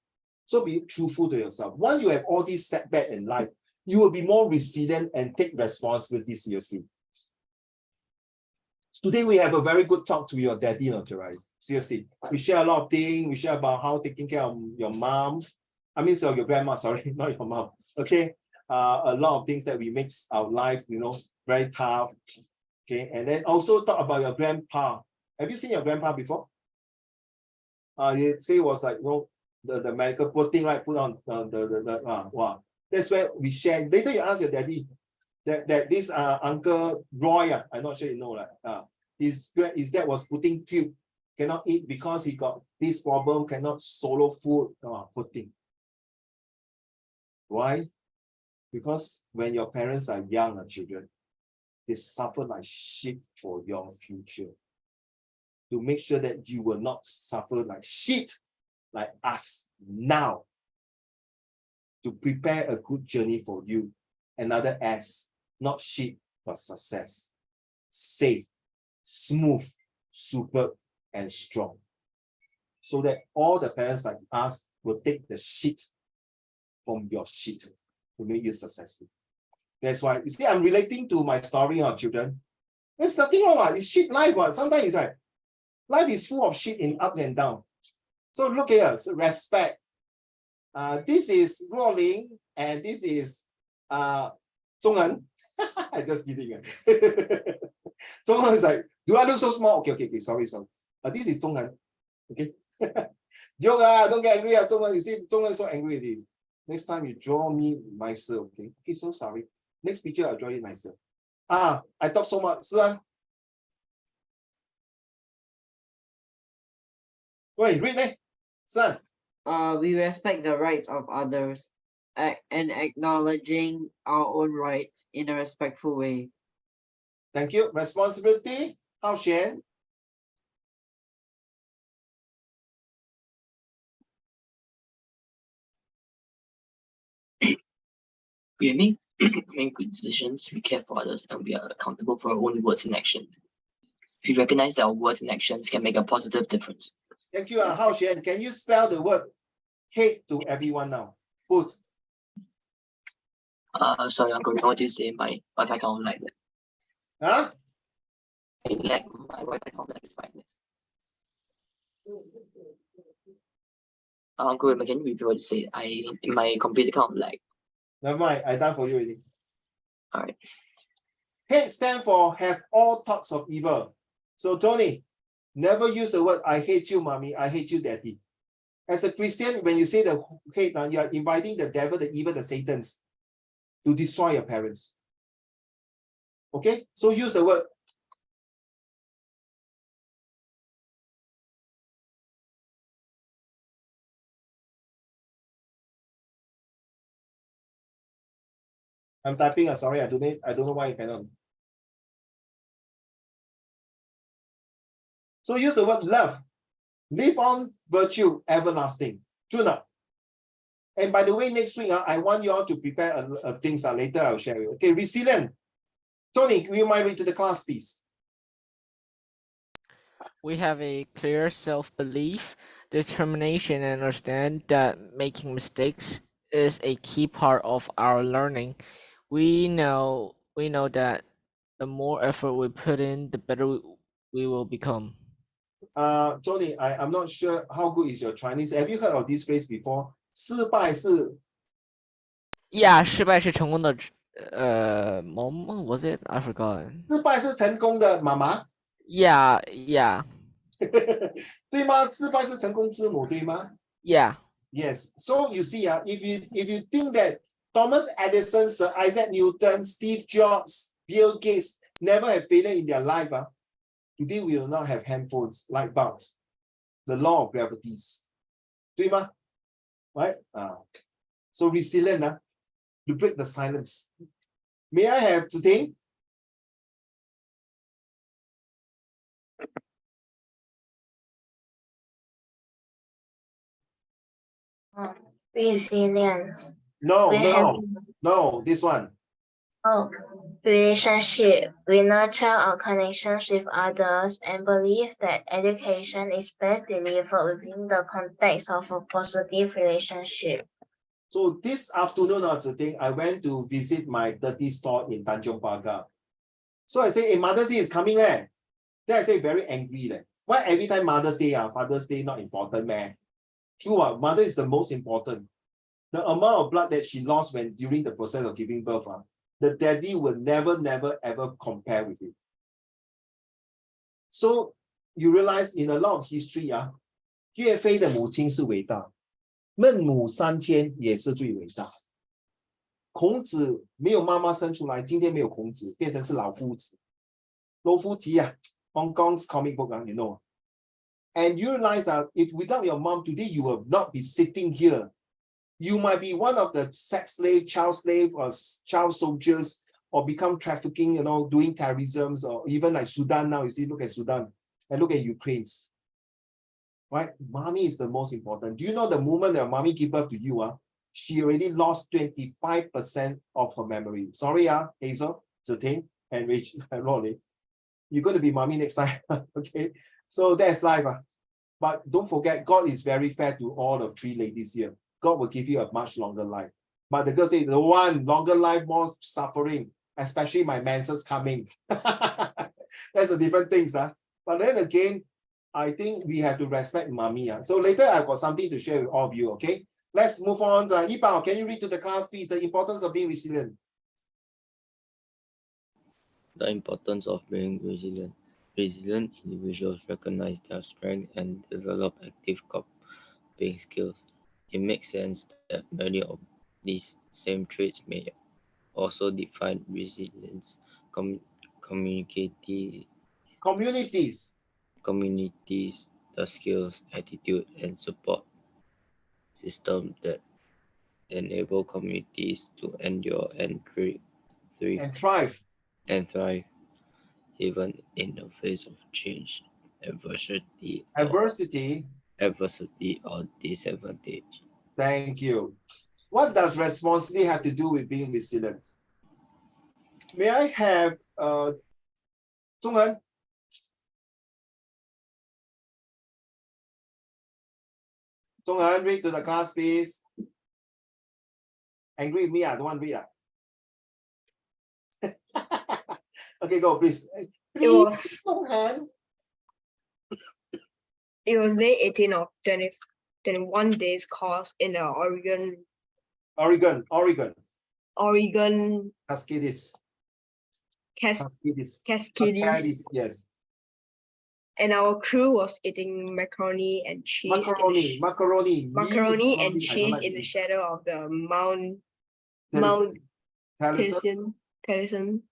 So be truthful to yourself. Once you have all these setbacks in life, you will be more resilient and take responsibility seriously. Today, we have a very good talk to your daddy, not right? Seriously. We share a lot of things. We share about how taking care of your mom. I mean, so your grandma, sorry, not your mom. Okay. A lot of things that we make our life, very tough. Okay. And then also talk about your grandpa. Have you seen your grandpa before? You say it was like, the medical poor thing, right? Put on wow. That's where we share. Later you ask your daddy that this Uncle Roy, I'm not sure you know, his dad was putting tube, cannot eat because he got this problem, cannot swallow food, putting. Why? Because when your parents are young children, they suffer like shit for your future. To make sure that you will not suffer like shit like us now. To prepare a good journey for you. Another S, not shit, but success. Safe, smooth, superb, and strong. So that all the parents like us will take the shit from your shit to make you successful. That's why, you see, I'm relating to my story on children. There's nothing wrong, it's shit life. Sometimes it's like, life is full of shit in up and down. So look here, so respect. This is Rolling, and this is Zhonghen. I'm just kidding. Zhonghen is like, do I look so small? Okay, sorry. This is Zhonghen. Okay. Joke, don't get angry. Zhonghen, you see, Zhonghen is so angry with you. Next time you draw me nicer, okay? Okay, so sorry. Next picture, I'll draw you nicer. I talk so much. Sian. Wait, read me. Son. We respect the rights of others and acknowledging our own rights in a respectful way. Thank you. Responsibility, Hao Xuan. We make good decisions, we care for others, and we are accountable for our own words and action. We recognize that our words and actions can make a positive difference. Thank you, Hao Xuan. Can you spell the word hate to everyone now? Put. Sorry, Uncle, what do you say? My Wi-Fi can't like that. Huh? My Wi-Fi can't like fine. Uncle, can you repeat what you say? My computer can't like. Never mind, I done for you already. All right. Hate stand for have all thoughts of evil. So Tony, never use the word I hate you, mommy, I hate you, daddy. As a Christian, when you say the hate, you are inviting the devil, the evil, the Satans to destroy your parents. Okay, so use the word. I'm typing. Sorry, I don't know why you cannot. So use the word love. Live on virtue everlasting. True enough. And by the way, next week, I want you all to prepare things later. I'll share with you. Okay, resilient. Tony, will you mind read to the class, please? We have a clear self-belief, determination, and understand that making mistakes is a key part of our learning. We know that the more effort we put in, the better we will become. Tony, I'm not sure how good is your Chinese. Have you heard of this phrase before? 失败是 Yeah, 失败是成功的was it? I forgot. 失败是成功的妈妈， Yeah. 对吗？失败是成功之母，对吗？ Yeah. Yes. So you see, if you think that Thomas Edison, Sir Isaac Newton, Steve Jobs, Bill Gates never have failure in their life, today we will not have handphones, light bulbs, the law of gravities. 对吗? Right? So resilient, to break the silence. May I have today? Resilience. No, We have no, no, this one. relationship. We nurture our connections with others and believe that education is best delivered within the context of a positive relationship. So this afternoon, I went to visit my 30 store in Tanjong Pagar. So I say, hey, Mother's Day is coming, eh? Then I say, very angry. Why every time Mother's Day, Father's Day not important, man? True, mother is the most important. The amount of blood that she lost when during the process of giving birth, the daddy will never, ever compare with it. So you realize in a lot of history, 岳飞的母亲是伟大，孟母3000也是最伟大。孔子没有妈妈生出来，今天没有孔子，变成是老夫子。老夫子Hong Kong's comic book, you know. And you realize if without your mom today, you will not be sitting here. You might be one of the sex slave, or child soldiers, or become trafficking, doing terrorism, or even like Sudan now. You see, look at Sudan and look at Ukraine. Right? Mommy is the most important. Do you know the moment that mommy gave birth to you, she already lost 25% of her memory. Sorry, Hazel, Zerting, and Rich, and Rolly. You're going to be mommy next time. Okay, so that's life. But don't forget, God is very fair to all the 3 ladies here. God will give you a much longer life. But the girl say, the one longer life, more suffering, especially my menses coming. That's a different things. But then again, I think we have to respect mommy. So later I've got something to share with all of you. Okay, let's move on. Yibao, can you read to the class, please? The importance of being resilient. The importance of being resilient. Resilient individuals recognize their strength and develop active coping skills. It makes sense that many of these same traits may also define resilience. Communities, the skills, attitude, and support systems that enable communities to endure and thrive. Even in the face of change, adversity or disadvantage. Thank you. What does responsibility have to do with being resilient? May I have Zhonghen? Zhonghen, read to the class, please. Angry with me, I don't want to read. Okay, go, please. It was Zhonghen. it was day 18 of 21 days course in the Oregon. Cascades. Cascades, yes. And our crew was eating macaroni and cheese. Macaroni And cheese in the shadow of the Mount Taliesin.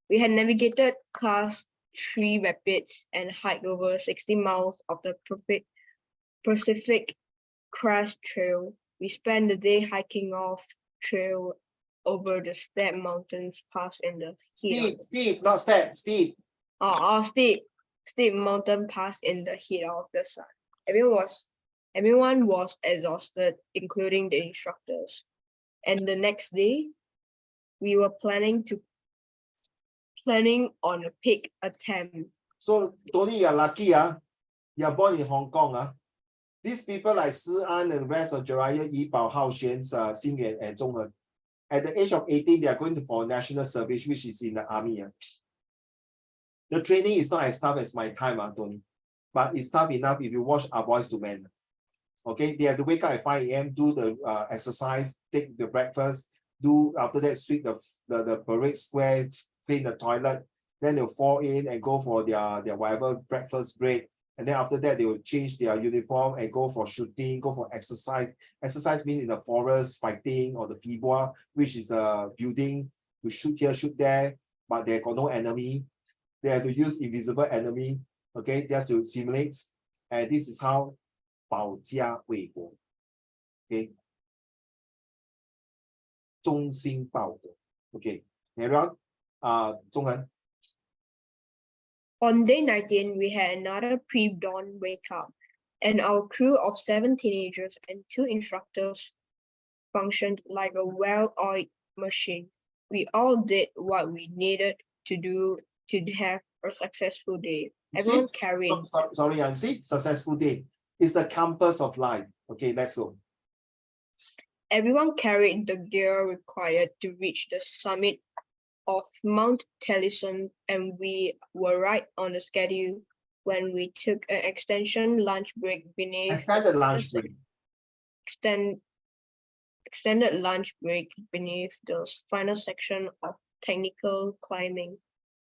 We had navigated Class 3 rapids and hiked over 60 miles of the Pacific Crest Trail. We spent the day hiking off trail over the steep mountains pass in the heat. Steep mountain pass in the heat of the sun. Everyone was exhausted, including the instructors. And the next day, we were planning on a peak attempt. So Tony, you're lucky, you're born in Hong Kong. These people like Si An and the rest of Jiraiya, Yibao, Hao Xuan, Xing Yuan, and Zhonghen, at the age of 18, they are going for national service, which is in the army. The training is not as tough as my time, Tony, but it's tough enough if you watch Our Boys to Men. Okay, they have to wake up at 5 a.m., do the exercise, take the breakfast, after that sweep the parade square, clean the toilet, then they'll fall in and go for their whatever breakfast break. And then after that, they will change their uniform and go for shooting, go for exercise. Exercise means in the forest, fighting, or the Fibois, which is a building to shoot here, shoot there, but they got no enemy. They have to use invisible enemy, okay, just to simulate. And this is how 保家卫国, okay. 忠心报国, okay. Everyone, Zhonghen. On day 19, we had another pre-dawn wake up, and our crew of 7 teenagers and 2 instructors functioned like a well-oiled machine. We all did what we needed to do to have a successful day. Everyone carried. Sorry, see, successful day is the compass of life. Okay, let's go. Everyone carried the gear required to reach the summit of Mount Taliesin, and we were right on the schedule when we took an extension lunch break beneath Extended lunch break. extended lunch break beneath the final section of technical climbing.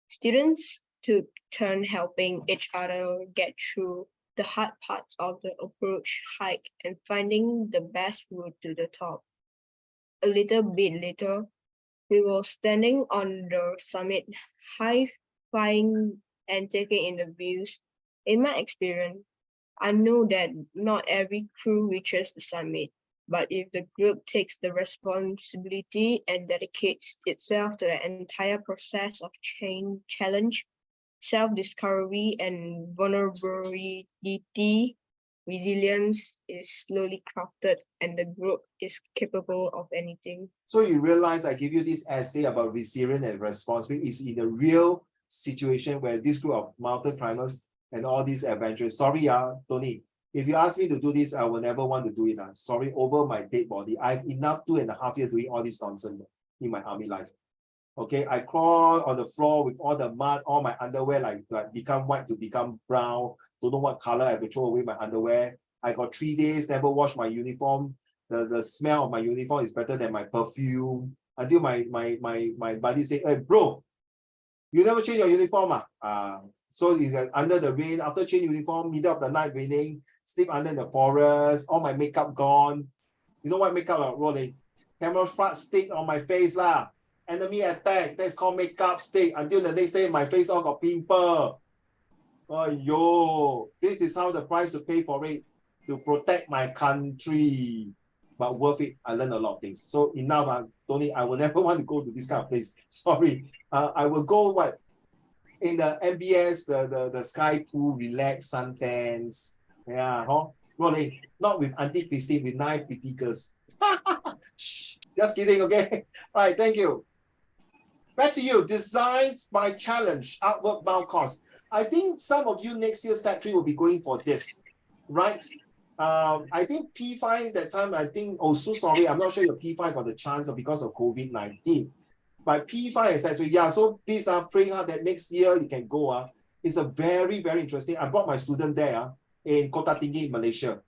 Students took turn helping each other get through the hard parts of the approach hike and finding the best route to the top. A little bit later, we were standing on the summit, high-flying and taking in the views. In my experience, I know that not every crew reaches the summit, but if the group takes the responsibility and dedicates itself to the entire process of challenge, self-discovery, and vulnerability, resilience is slowly crafted and the group is capable of anything. So you realize I give you this essay about resilience and responsibility is in a real situation where this group of mountain climbers and all these adventurers, sorry, Tony, if you ask me to do this, I will never want to do it. Sorry, over my dead body. I have enough 2.5 years doing all this nonsense in my army life. Okay, I crawl on the floor with all the mud, all my underwear like become white to become brown. Don't know what color. I have to throw away my underwear. I got 3 days, never wash my uniform. The smell of my uniform is better than my perfume. Until my buddy say, hey bro, you never change your uniform. So it's under the rain, after change uniform, middle of the night raining, sleep under the forest, all my makeup gone. You know what makeup rolling? Camera front stick on my face lah. Enemy attack, that's called makeup stick. Until the next day, my face all got pimple. Oh yo, this is how the price to pay for it to protect my country. But worth it. I learned a lot of things. So enough, Tony. I will never want to go to this kind of place. Sorry. I will go what in the MBS, the sky pool, relax, suntans. Yeah, rolling. Not with Auntie Christine, with 9 pretty girls. Just kidding, okay? All right, thank you. Back to you. Designs by challenge, outward bound course. I think some of you next year Sec3 will be going for this, right? I think P5 that time, I think, oh, so sorry, I'm not sure your P5 got the chance because of COVID-19. But P5 is actually, yeah, so please pray hard that next year you can go. It's a very, very interesting. I brought my student there in Kota Tinggi, Malaysia.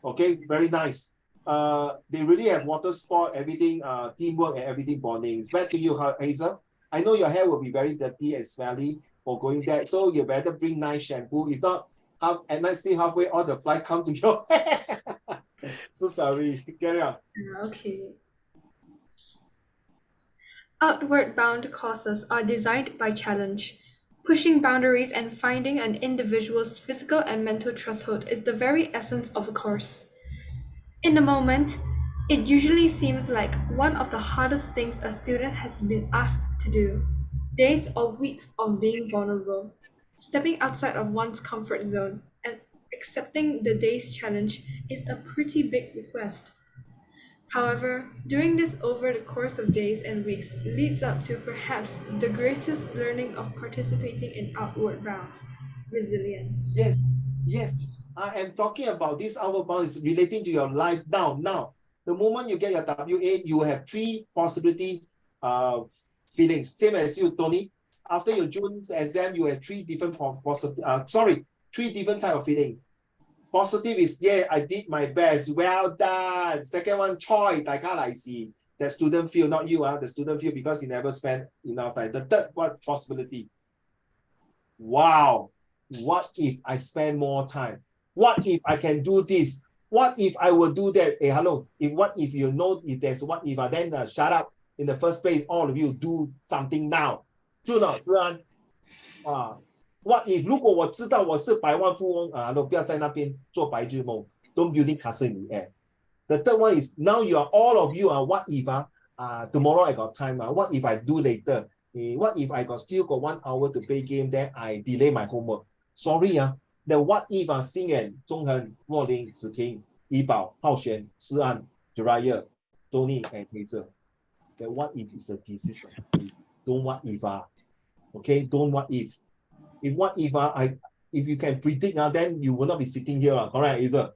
Okay, very nice. They really have water sport, everything, teamwork and everything bonding. Back to you, Hazel. I know your hair will be very dirty and smelly for going there, so you better bring nice shampoo. If not, at night still halfway, all the fly come to your hair. So sorry, carry on. Okay. Outward bound courses are designed by challenge. Pushing boundaries and finding an individual's physical and mental threshold is the very essence of a course. In the moment, it usually seems like one of the hardest things a student has been asked to do. Days or weeks of being vulnerable, stepping outside of one's comfort zone, and accepting the day's challenge is a pretty big request. However, doing this over the course of days and weeks leads up to perhaps the greatest learning of participating in outward bound resilience. Yes. I am talking about this outward bound is relating to your life now. Now, the moment you get your W8, you have 3 possibility feelings. Same as you, Tony. After your June exam, you have 3 different 3 different type of feeling. Positive is, yeah, I did my best. Well done. Second one, Choi, the student feel, not you, the student feel because he never spent enough time. The third one, possibility. Wow. What if I spend more time? What if I can do this? What if I will do that? Hey, hello. What if you know if there's what if, then shut up in the first place. All of you do something now. True not, What if 如果我知道我是百万富翁不要在那边做白日梦 don't building castle in the air. The third one is now you are all of you what if tomorrow I got time what if I do later what if I still got 1 hour to play game then I delay my homework. Sorry the what if 心远、中恒、莫林、子婷、怡宝、浩璇、思安、Juraya Tony and Hazel, that what if it's a disease? Don't what if okay? Don't what if. If what if if you can predict then you will not be sitting here, correct, Hazel?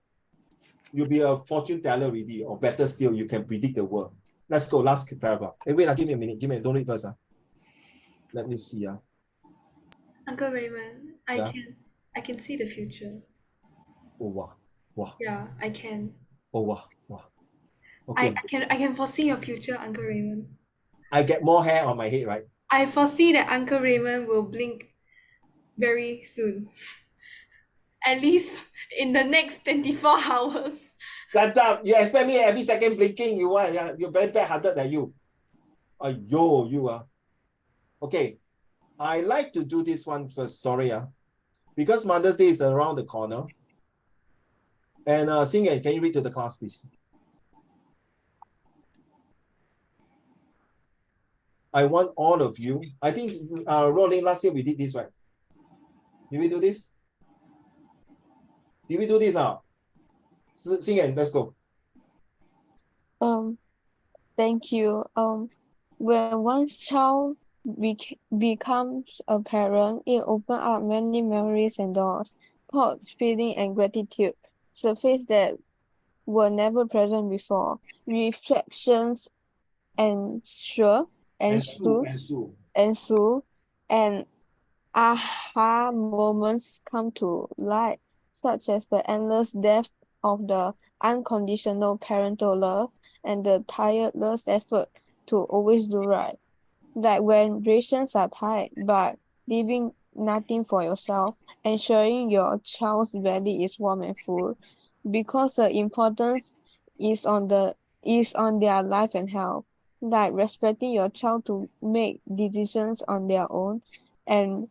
You'll be a fortune teller already, or better still, you can predict the world. Let's go, last paragraph. Hey, wait, give me a minute. Don't read first. Let me see. Uncle Raymond, Yeah. I can see the future. Oh, wow. Wow. Yeah, I can. Oh, wow. Wow. Okay. I can foresee your future, Uncle Raymond. I get more hair on my head, right? I foresee that Uncle Raymond will blink very soon. At least in the next 24 hours. Shut up. You expect me every second blinking. You're very bad-hearted than you. Yo, you are. Okay. I like to do this one first. Sorry. Because Mother's Day is around the corner. And Xingyan, can you read to the class, please? I want all of you. I think Rolling last year we did this, right? Did we do this? Did we do this? Xingyan, let's go. Thank you. When one's child becomes a parent, it opens up many memories and doors, thoughts, feeling, and gratitude, surface that were never present before. Reflections ensue, and aha moments come to light, such as the endless depth of the unconditional parental love and the tireless effort to always do right. Like when rations are tight, but leaving nothing for yourself, ensuring your child's belly is warm and full, because the importance is on their life and health. Like respecting your child to make decisions on their own, and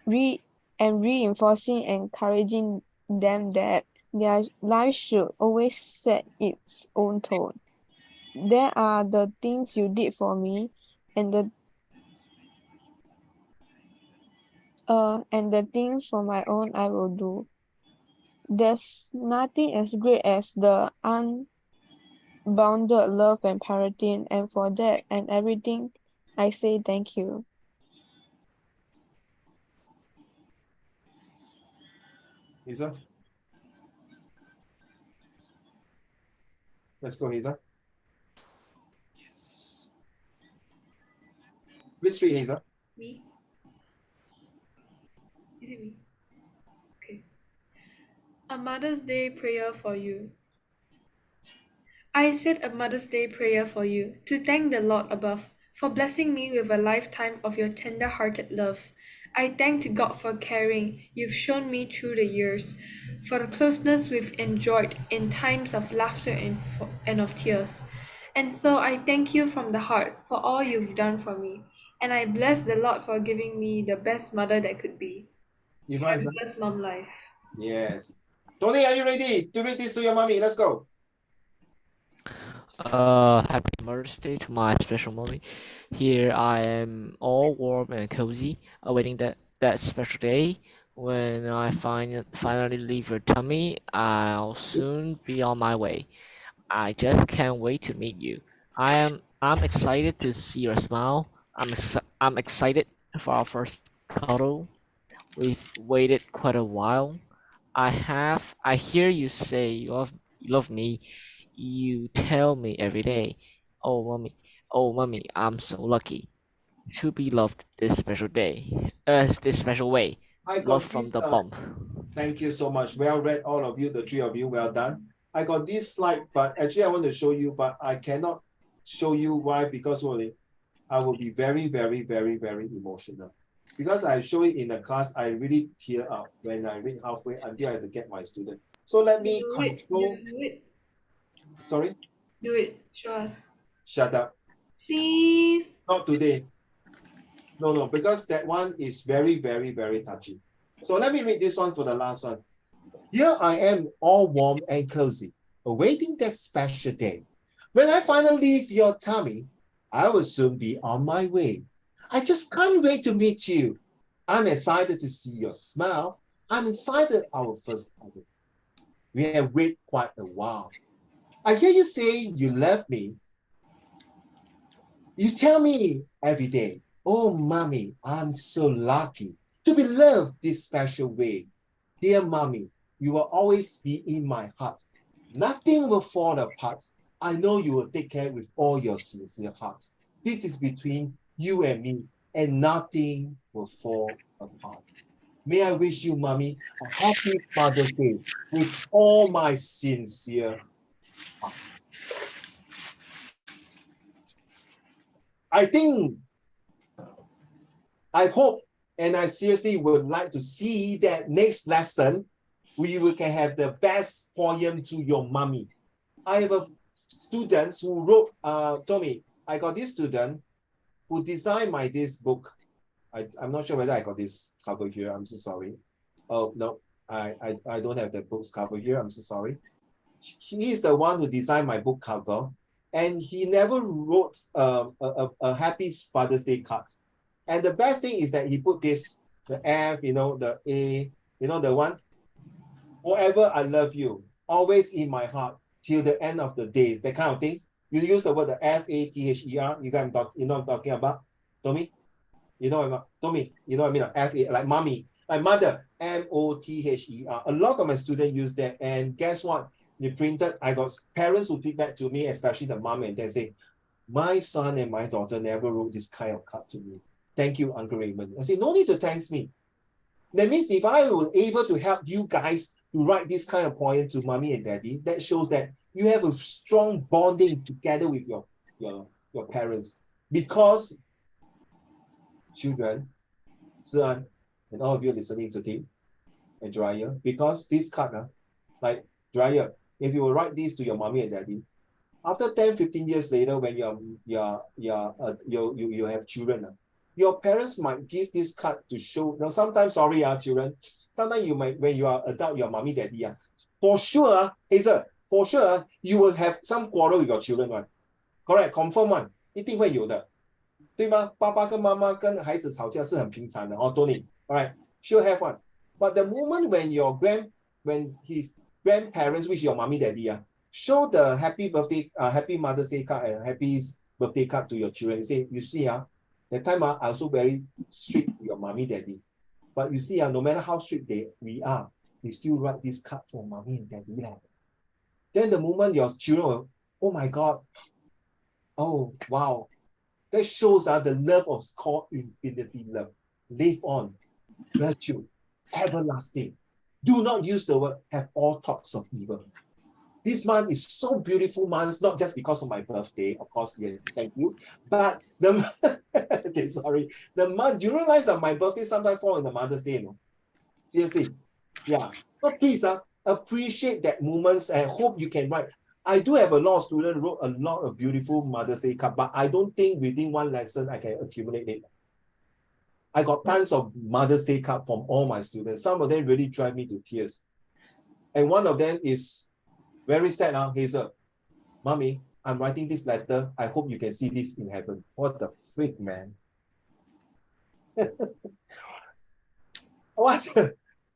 re and reinforcing encouraging them that their life should always set its own tone. There are the things you did for me, and the things for my own I will do. There's nothing as great as the unbounded love and parenting, and for that and everything, I say thank you. Hazel? Let's go, Hazel. Which street, Hazel? Me? Is it me? Okay. A Mother's Day prayer for you. I said a Mother's Day prayer for you, to thank the Lord above for blessing me with a lifetime of your tender-hearted love. I thank God for caring you've shown me through the years, for the closeness we've enjoyed in times of laughter and of tears. And so I thank you from the heart for all you've done for me, and I bless the Lord for giving me the best mother that could be. Fabulous mom life. Yes. Tony, are you ready to read this to your mommy? Let's go. Happy Mother's Day to my special mommy. Here I am all warm and cozy, awaiting that special day. When I finally leave your tummy, I'll soon be on my way. I just can't wait to meet you. I'm excited to see your smile. I'm excited for our first cuddle. We've waited quite a while. I hear you say you love me. You tell me every day. Oh mommy, oh mommy, I'm so lucky to be loved this special day. This special way. I Love got from this. the bump. Thank you so much. Well read, all of you, the three of you. Well done. I got this slide, but actually I want to show you, but I cannot show you why, because only I will be very, very, very, very emotional. Because I show it in the class, I really tear up when I read halfway until I have to get my student. So let me control. Do it. Sorry? Do it. Show us. Shut up. Please. Not today. No, because that one is very, very, very touchy. So let me read this one for the last one. Here I am, all warm and cozy, awaiting that special day. When I finally leave your tummy, I will soon be on my way. I just can't wait to meet you. I'm excited to see your smile. I'm excited our first cuddle. We have waited quite a while. I hear you say you love me. You tell me every day, oh, mommy, I'm so lucky to be loved this special way. Dear mommy, you will always be in my heart. Nothing will fall apart. I know you will take care with all your sincere heart. This is between you and me, and nothing will fall apart. May I wish you, mommy, a happy Father's Day with all my sincere heart. I think, I hope, and I seriously would like to see that next lesson, we can have the best poem to your mommy. I have a student who wrote, told me, I got this student who designed this book. I'm not sure whether I got this cover here. I'm so sorry. Oh, no, I don't have the book's cover here. I'm so sorry. He is the one who designed my book cover, and he never wrote a happy Father's Day card. And the best thing is that he put this, the F, the A, the one, forever I love you, always in my heart, till the end of the day, that kind of things. You use the word the Father, you know what I'm talking about? Tommy? You know what I'm Tommy? You know what I mean? F-A, like mommy, like mother, M-O-T-H-E-R. A lot of my students use that, and guess what? They printed, I got parents who feedback to me, especially the mom and dad, say, my son and my daughter never wrote this kind of card to me. Thank you, Uncle Raymond. I say, no need to thanks me. That means if I were able to help you guys to write this kind of poem to mommy and daddy, that shows that you have a strong bonding together with your parents. Because children, son, and all of you listening to Tim and Dryer, because this card, like Dryer, if you will write this to your mommy and daddy, after 10, 15 years later, when you have children, your parents might give this card to show. Now, sometimes, sorry, children, sometimes you might, when you are adult, your mommy, daddy, for sure, Hazel, for sure, you will have some quarrel with your children, right? Correct, confirm one, 一定会有的，对吗？爸爸跟妈妈跟孩子吵架是很平常的哦，Tony, alright, sure have one. But the moment when when his grandparents, which your mommy, daddy, show the happy birthday, happy Mother's Day card and happy birthday card to your children. You say, you see, that time I also very strict with your mommy, daddy. But you see, no matter how strict we are, they still write this card for mommy and daddy. Then the moment your children will, oh my God, oh wow, that shows the love of called infinity love. Live on, virtue, everlasting. Do not use the word have all thoughts of evil. This month is so beautiful month, not just because of my birthday, of course, yes, thank you. But okay, sorry. The month, do you realize that my birthday sometimes fall on the Mother's Day, no? Seriously. Yeah. So please appreciate that moments and hope you can write. I do have a lot of students wrote a lot of beautiful Mother's Day card, but I don't think within one lesson I can accumulate it. I got tons of Mother's Day card from all my students. Some of them really drive me to tears. And one of them is very sad now, Hazel. Mommy, I'm writing this letter. I hope you can see this in heaven. What the freak, man? What?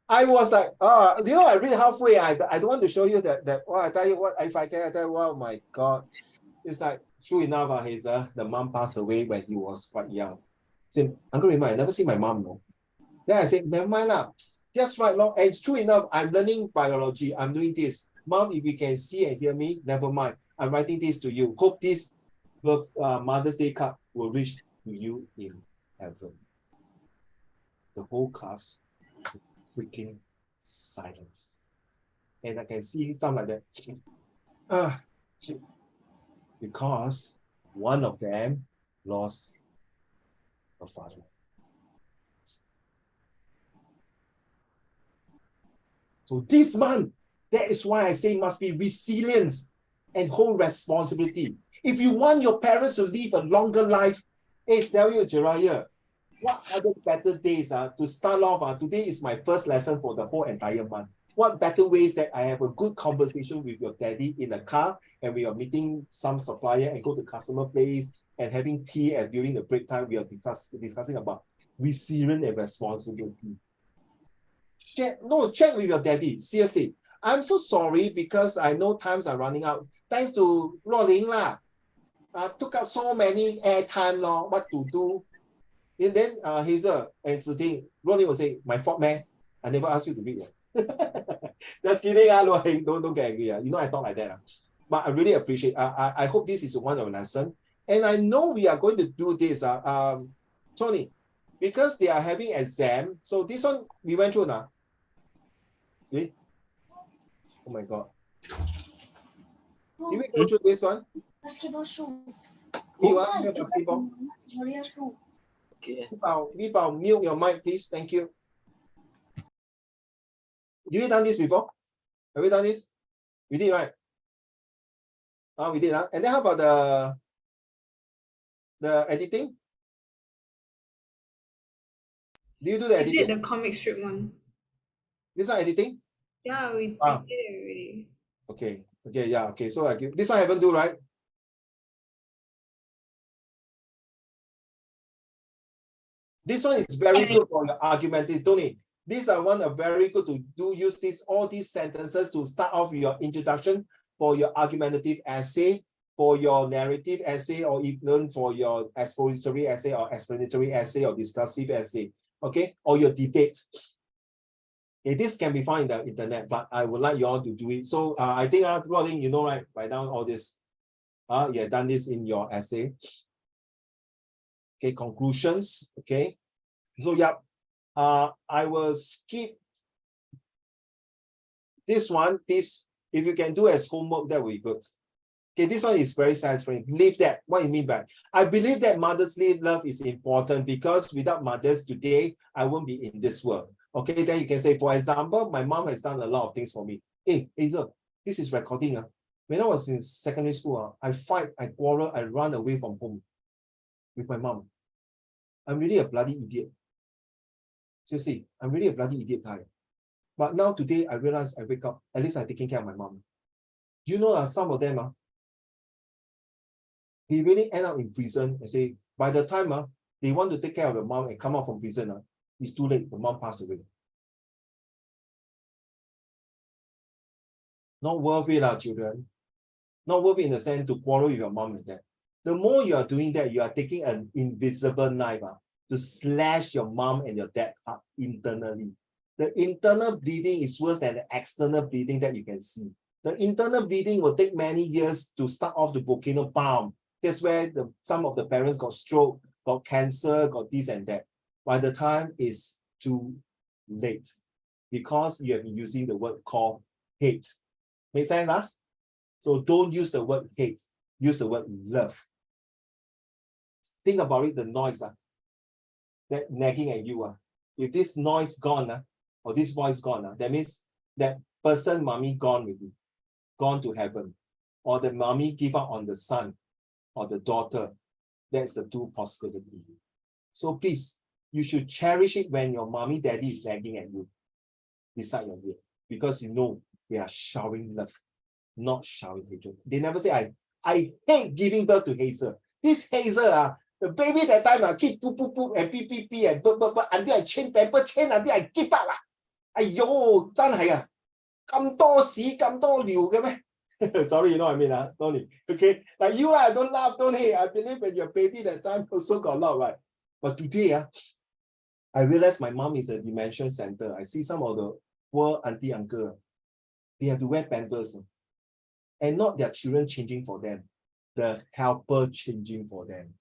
I was like, I read halfway. I don't want to show you that. I tell you what, if I can, I tell you, oh my God. It's like, true enough, Hazel, the mom passed away when he was quite young. Say, Uncle Raymond, I never see my mom, no. Then I said, never mind lah. Just right long. And it's true enough, I'm learning biology. I'm doing this. Mom, if you can see and hear me, never mind. I'm writing this to you. Hope this Mother's Day card will reach to you in heaven. The whole class, freaking silence. And I can see some like that. Because one of them lost a father. So this month, that is why I say must be resilience and whole responsibility. If you want your parents to live a longer life, hey, tell you, Jiraiya, what other better days to start off? Today is my first lesson for the whole entire month. What better ways that I have a good conversation with your daddy in the car and we are meeting some supplier and go to customer place and having tea, and during the break time, we are discussing about resilience and responsibility. Check with your daddy. Seriously, I'm so sorry because I know times are running out. Thanks to Ruo Ling lah. took out so many airtime, what to do. And then Hazel and Ziting, Ronnie will say, my fault, man. I never asked you to read. Just kidding, don't get angry. You know I talk like that. But I really appreciate. I hope this is one of the lesson. And I know we are going to do this. Tony, because they are having exam. So this one we went through now. See? Oh my God. Did we go through this one? Basketball shoe. You are basketball. Warrior shoe. Okay. Mute your mic, please. Thank you. Have you done this before? Have we done this? We did, right? We did. And then how about the editing? Do you do the We did editing? the comic strip one. This one editing? Yeah, we did it already. Okay. Okay. Yeah. Okay. So I give this one I haven't do, right? This one is very good for your argumentative, Tony. These are one are very good to use all these sentences to start off your introduction for your argumentative essay, for your narrative essay, or even for your expository essay or explanatory essay or discursive essay, okay, or your debate. Okay, this can be found in the internet, but I would like you all to do it. So I think, Rolling, you know, right? Write down all this. You have done this in your essay. Okay, conclusions. Okay, so yeah, I will skip this one. This, if you can do as homework, that will be good. Okay, this one is very satisfying. Leave that. What do you mean by? I believe that motherly love is important because without mothers today, I won't be in this world. Okay, then you can say, for example, my mom has done a lot of things for me. Hey, Hazel, this is recording. When I was in secondary school, I fight, I quarrel, I run away from home with my mom. I'm really a bloody idiot. Seriously, I'm really a bloody idiot guy. But now today, I realize I wake up, at least I'm taking care of my mom. Do you know some of them, they really end up in prison and say, by the time they want to take care of the mom and come out from prison, it's too late, the mom passed away. Not worth it, children. Not worth it in the sense to quarrel with your mom and dad. The more you are doing that, you are taking an invisible knife to slash your mom and your dad up internally. The internal bleeding is worse than the external bleeding that you can see. The internal bleeding will take many years to start off the volcano bomb. That's where some of the parents got stroke, got cancer, got this and that. By the time it's too late, because you have been using the word called hate. Make sense, huh? So don't use the word hate, use the word love. Think about it, the noise that nagging at you. If this noise gone, or this voice gone, that means that person, mommy, gone with you, gone to heaven, or the mommy give up on the son or the daughter. That's the two possibilities. So please, you should cherish it when your mommy, daddy is nagging at you beside your bed, because you know they are showering love, not showering hatred. They never say, I hate giving birth to Hazel. This Hazel, the baby that time keep poop poop poop and pee pee pee and but until I change pamper change until I give up Aiyo, 真係咁多屎咁多尿嘅咩? Sorry, you know what I mean, Tony. Okay, like you, I don't laugh, Tony. I believe when your baby that time also got a lot, right? But today, I realize my mom is a dementia center. I see some of the poor auntie uncle, they have to wear pampers, and not their children changing for them, the helper changing for them.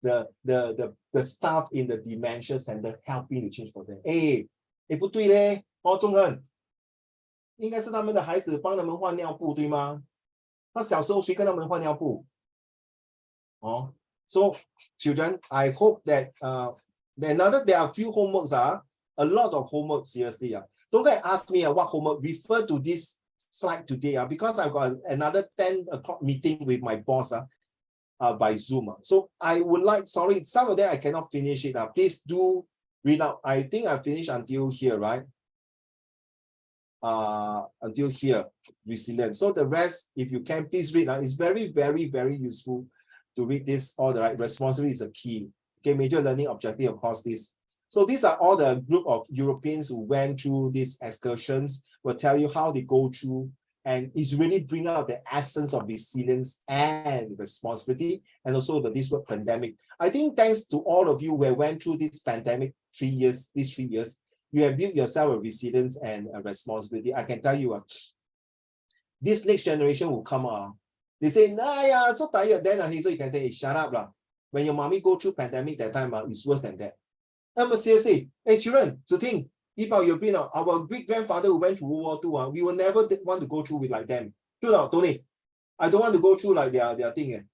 The staff in the dementia center helping to change for them. 不对嘞，中恩，应该是他们的孩子帮他们换尿布，对吗？他小时候谁跟他们换尿布？So children, I hope that there are few homeworks, a lot of homework, seriously. Don't go and ask me what homework. Refer to this slide today, because I've got another 10 o'clock meeting with my boss by Zoom. So I would like, sorry, some of them I cannot finish it. Please do read out. I think I finished until here, right? Until here, resilience. So the rest, if you can, please read. It's very, very, very useful to read this. All the right, responsibility is a key. Okay, major learning objective, of course, this. So these are all the group of Europeans who went through these excursions. Will tell you how they go through And it's really bring out the essence of resilience and responsibility, and also this word pandemic. I think thanks to all of you who went through this pandemic these 3 years, you have built yourself a resilience and a responsibility. I can tell you, this next generation will come out. They say, nah, yeah, so tired. Then so you can say, shut up. Lah. When your mommy go through pandemic that time, it's worse than that. Seriously, hey, children, to think, if you agree now, our great-grandfather who went through World War II, we will never want to go through with like them. True now, Tony? I don't want to go through like their thing.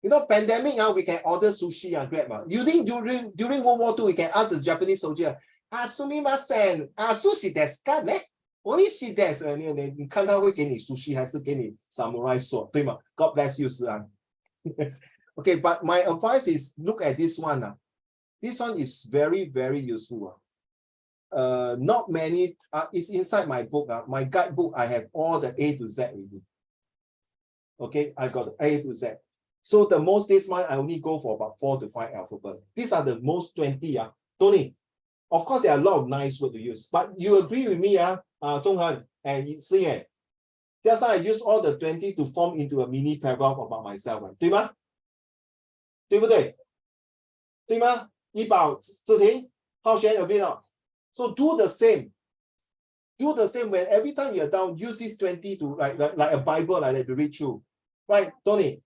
You know, pandemic, we can order sushi and grab. You think during World War II, we can ask the Japanese soldier, sumimasen, sushi desu ka ne? 我一起 des， 你看他会给你 sushi 还是给你 samurai sword， 对吗 ？God bless you， 是啊。Okay, but my advice is look at this one. This one is very, very useful. Not many. It's inside my book. My guidebook. I have all the A to Z already. Okay, I got A to Z. So the most this month I only go for about 4 to 5 alphabet. These are the most 20. Tony. Of course, there are a lot of nice words to use, but you agree with me, Zhonghan and Sing. Just now I use all the 20 to form into a mini paragraph about myself, 对吗？对不对？对吗？一宝、志婷、浩璇 agree not? So do the same. Do the same when every time you're down, use this 20 to like a Bible like that to read through. Right, Tony?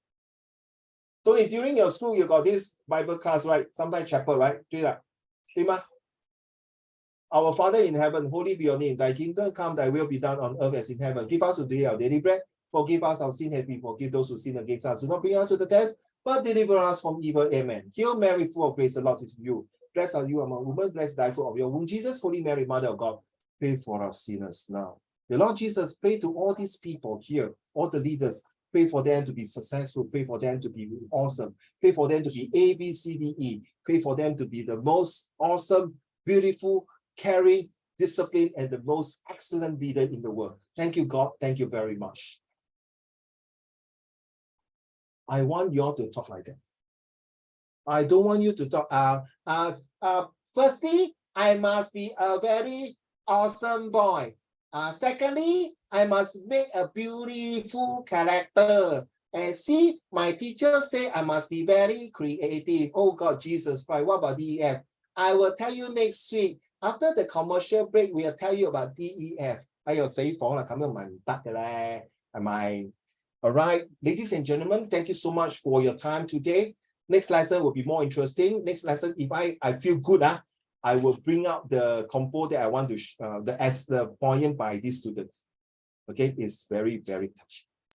Tony, during your school, you got this Bible class, right? Sometimes chapel, right? 对吗？ Our Father in heaven, holy be your name. Thy kingdom come, thy will be done on earth as in heaven. Give us today our daily bread. Forgive us our sin as we forgive those who sin against us. Do not bring us to the test, but deliver us from evil. Amen. Hail Mary, full of grace, the Lord is with you. Blessed are you among women. Blessed thy fruit of your womb, Jesus. Holy Mary, Mother of God, pray for us sinners now. The Lord Jesus, pray to all these people here, all the leaders. Pray for them to be successful. Pray for them to be awesome. Pray for them to be A, B, C, D, E. Pray for them to be the most awesome, beautiful, caring, disciplined, and the most excellent leader in the world. Thank you, God. Thank you very much. I want you all to talk like that. I don't want you to talk. Firstly, I must be a very awesome boy. Secondly, I must make a beautiful character. And see, my teacher say I must be very creative. Oh God, Jesus Christ, what about DEF? I will tell you next week. After the commercial break, we'll tell you about DEF. 哎呦，死火啦，咁樣咪唔得嘅咧，係咪？ All right, ladies and gentlemen, thank you so much for your time today. Next lesson will be more interesting. Next lesson, if I feel good, I will bring out the compo that I want to, the poem by these students. Okay, it's very, very touching.